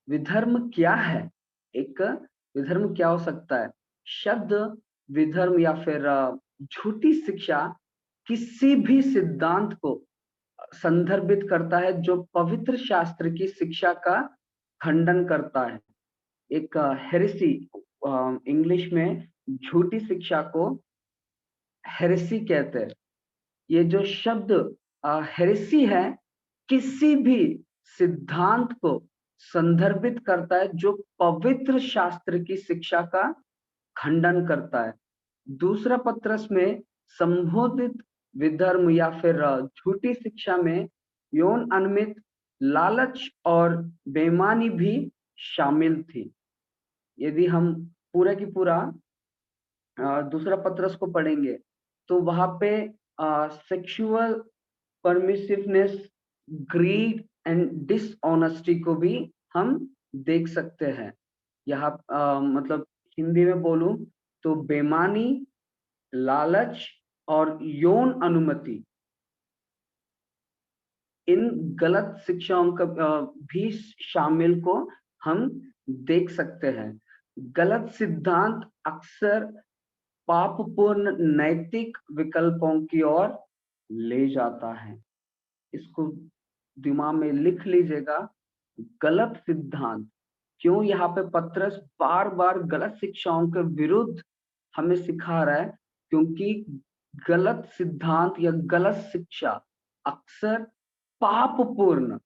विधर्म क्या है? एक विधर्म क्या हो सकता है? शब्द विधर्म या फिर झूठी शिक्षा किसी भी सिद्धांत को संदर्भित करता है जो पवित्र शास्त्र की शिक्षा का खंडन करता है। एक हेरेसी, इंग्लिश में झूठी शिक्षा को हेरेसी कहते हैं। ये जो शब्द हेरेसी है, किसी भी सिद्धांत को संदर्भित करता है जो पवित्र शास्त्र की शिक्षा का खंडन करता है। दूसरा पत्रस में संबोधित विधर्म या फिर झूठी शिक्षा में यौन अनमित, लालच और बेईमानी भी शामिल थी। यदि हम पूरा की पूरा दूसरा पत्रस को पढ़ेंगे तो वहां पे सेक्सुअल परमिसिवनेस, ग्रीड एंड डिसऑनेस्टी को भी हम देख सकते हैं। यहाँ मतलब हिंदी में बोलूं तो बेईमानी, लालच और यौन अनुमति, इन गलत शिक्षाओं का भी शामिल को हम देख सकते हैं। गलत सिद्धांत अक्सर पापपूर्ण नैतिक विकल्पों की ओर ले जाता है। इसको दिमाग में लिख लीजिएगा, गलत सिद्धांत। क्यों यहाँ पे पत्रस बार बार गलत शिक्षाओं के विरुद्ध हमें सिखा रहा है? क्योंकि गलत सिद्धांत या गलत शिक्षा अक्सर पापपूर्ण,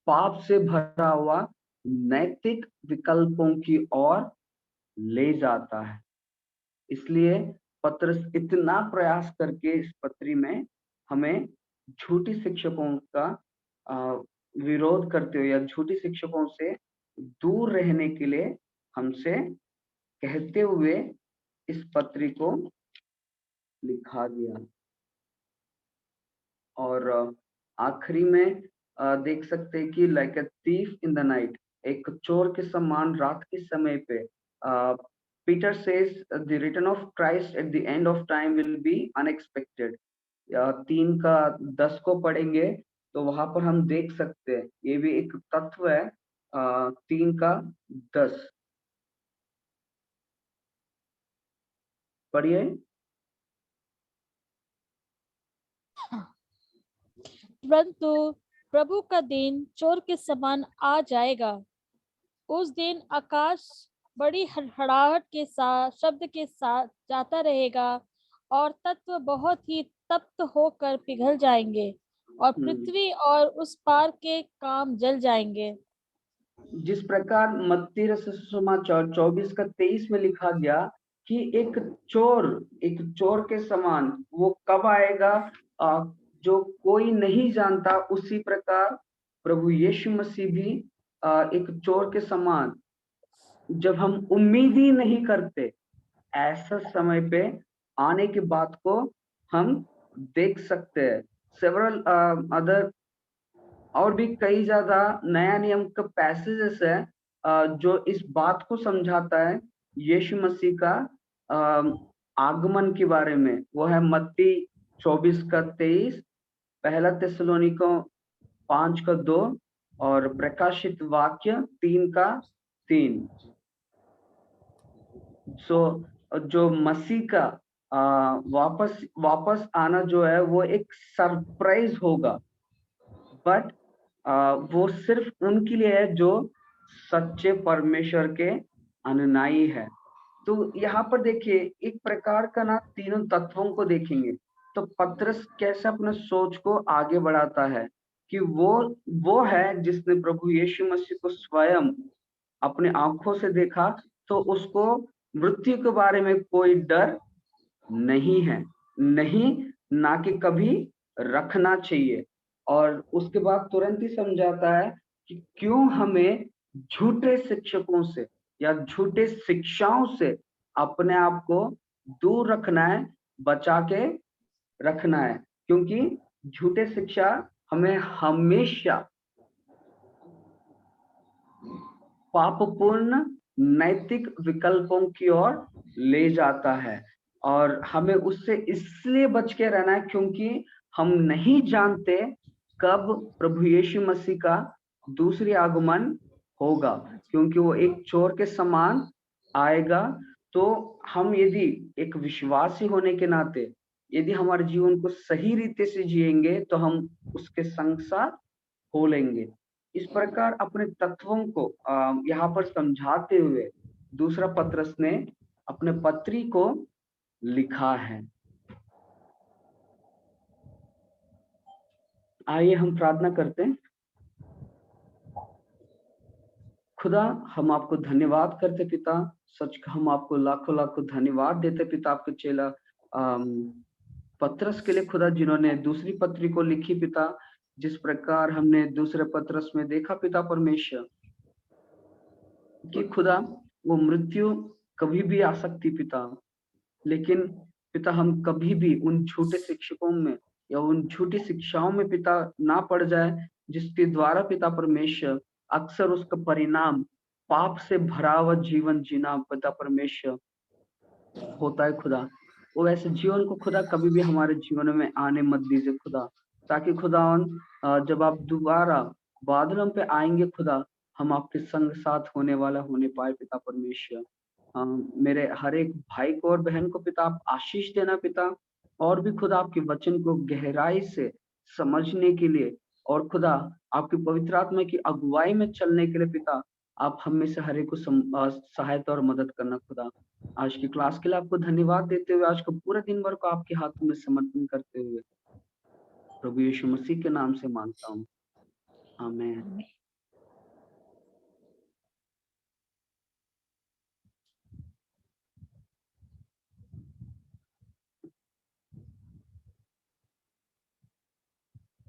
पाप से भरा हुआ नैतिक विकल्पों की ओर ले जाता है। इसलिए पत्रस इतना प्रयास करके इस पत्री में हमें झूठी शिक्षकों का विरोध करते हुए या झूठी शिक्षकों से दूर रहने के लिए हमसे कहते हुए इस पत्री को लिखा गया। और आखिरी में देख सकते हैं कि like a thief in the night, एक चोर के समान रात के समय पे, Peter says the return of Christ at the end of time will be unexpected। 3:10 को पढ़ेंगे तो वहां पर हम देख सकते हैं, ये भी एक तत्व है। 3:10 पढ़िए। परंतु प्रभु का दिन चोर के समान आ जाएगा। उस दिन आकाश बड़ी हड़हड़ाहट के साथ, शब्द के साथ जाता रहेगा और तत्व बहुत ही तप्त होकर पिघल जाएंगे और पृथ्वी और उस पार के काम जल जाएंगे। जिस प्रकार मत्ती सुसमाचार 24:23 में लिखा गया कि एक चोर के समान वो कब आएगा जो कोई नहीं जानता, उसी प्रकार प्रभु यीशु मसीह भी एक चोर के समान, जब हम उम्मीद ही नहीं करते, ऐसा समय पे आने की बात को हम देख सकते हैं। सेवरल अदर और भी कई ज्यादा नया नियम का पैसेजेस है जो इस बात को समझाता है यीशु मसीह का आगमन के बारे में। वो है मत्ती 24:23, पहला थिस्सलुनीकियों 5:2 और प्रकाशित वाक्य 3:3। जो मसीह का वापस आना जो है वो एक सरप्राइज होगा, बट वो सिर्फ उनके लिए है जो सच्चे परमेश्वर के अनुयायी है। तो यहाँ पर देखिए एक प्रकार का ना तीनों तत्वों को देखेंगे तो पतरस कैसे अपने सोच को आगे बढ़ाता है कि वो है जिसने प्रभु यीशु मसीह को स्वयं अपने आंखों से देखा, तो उसको मृत्यु के बारे में कोई डर नहीं है, नहीं, ना कि कभी रखना चाहिए। और उसके बाद तुरंत ही समझाता है कि क्यों हमें झूठे शिक्षकों से या झूठे शिक्षाओं से अपने आप को दूर रखना है, बचा के रखना है, क्योंकि झूठे शिक्षा हमें हमेशा पापपूर्ण नैतिक विकल्पों की ओर ले जाता है। और हमें उससे इसलिए बच के रहना है क्योंकि हम नहीं जानते कब प्रभु यीशु मसीह का दूसरी आगमन होगा, क्योंकि वो एक चोर के समान आएगा। तो हम यदि एक विश्वासी होने के नाते यदि हमारे जीवन को सही रीति से जिएंगे तो हम उसके संग साथ हो लेंगे। इस प्रकार अपने तत्वों को यहाँ पर समझाते हुए दूसरा पतरस ने अपने पत्री को लिखा है। आइए हम प्रार्थना करते हैं। खुदा, हम आपको धन्यवाद करते पिता, सच हम आपको लाखों लाखों धन्यवाद देते पिता, आपके चेला पतरस के लिए खुदा, जिन्होंने दूसरी पत्री को लिखी पिता। जिस प्रकार हमने दूसरे पतरस में देखा पिता परमेश्वर कि खुदा वो मृत्यु कभी भी आ सकती पिता, लेकिन पिता हम कभी भी उन झूठे शिक्षकों में या उन झूठी शिक्षाओं में पिता ना पड़ जाए, जिसके द्वारा पिता परमेश्वर अक्सर उसका परिणाम पाप से भरा हुआ जीवन जीना पिता परमेश्वर होता है खुदा। वो ऐसे जीवन को खुदा कभी भी हमारे जीवन में आने मत दीजिए खुदा, ताकि खुदा जब आप दोबारा बादलों पे आएंगे खुदा, हम आपके संग साथ होने वाला होने पाए पिता परमेश्वर। मेरे हर एक भाई को और बहन को पिता आप आशीष देना पिता, और भी खुदा आपके वचन को गहराई से समझने के लिए और खुदा आपकी पवित्र आत्मा की अगुवाई में चलने के लिए पिता आप हम में से हर एक को सहायता और मदद करना खुदा। आज की क्लास के लिए आपको धन्यवाद देते हुए आज को पूरे दिन भर को आपके हाथों में समर्पण करते हुए प्रभु यीशु मसीह के नाम से मांगता हूँ, आमीन।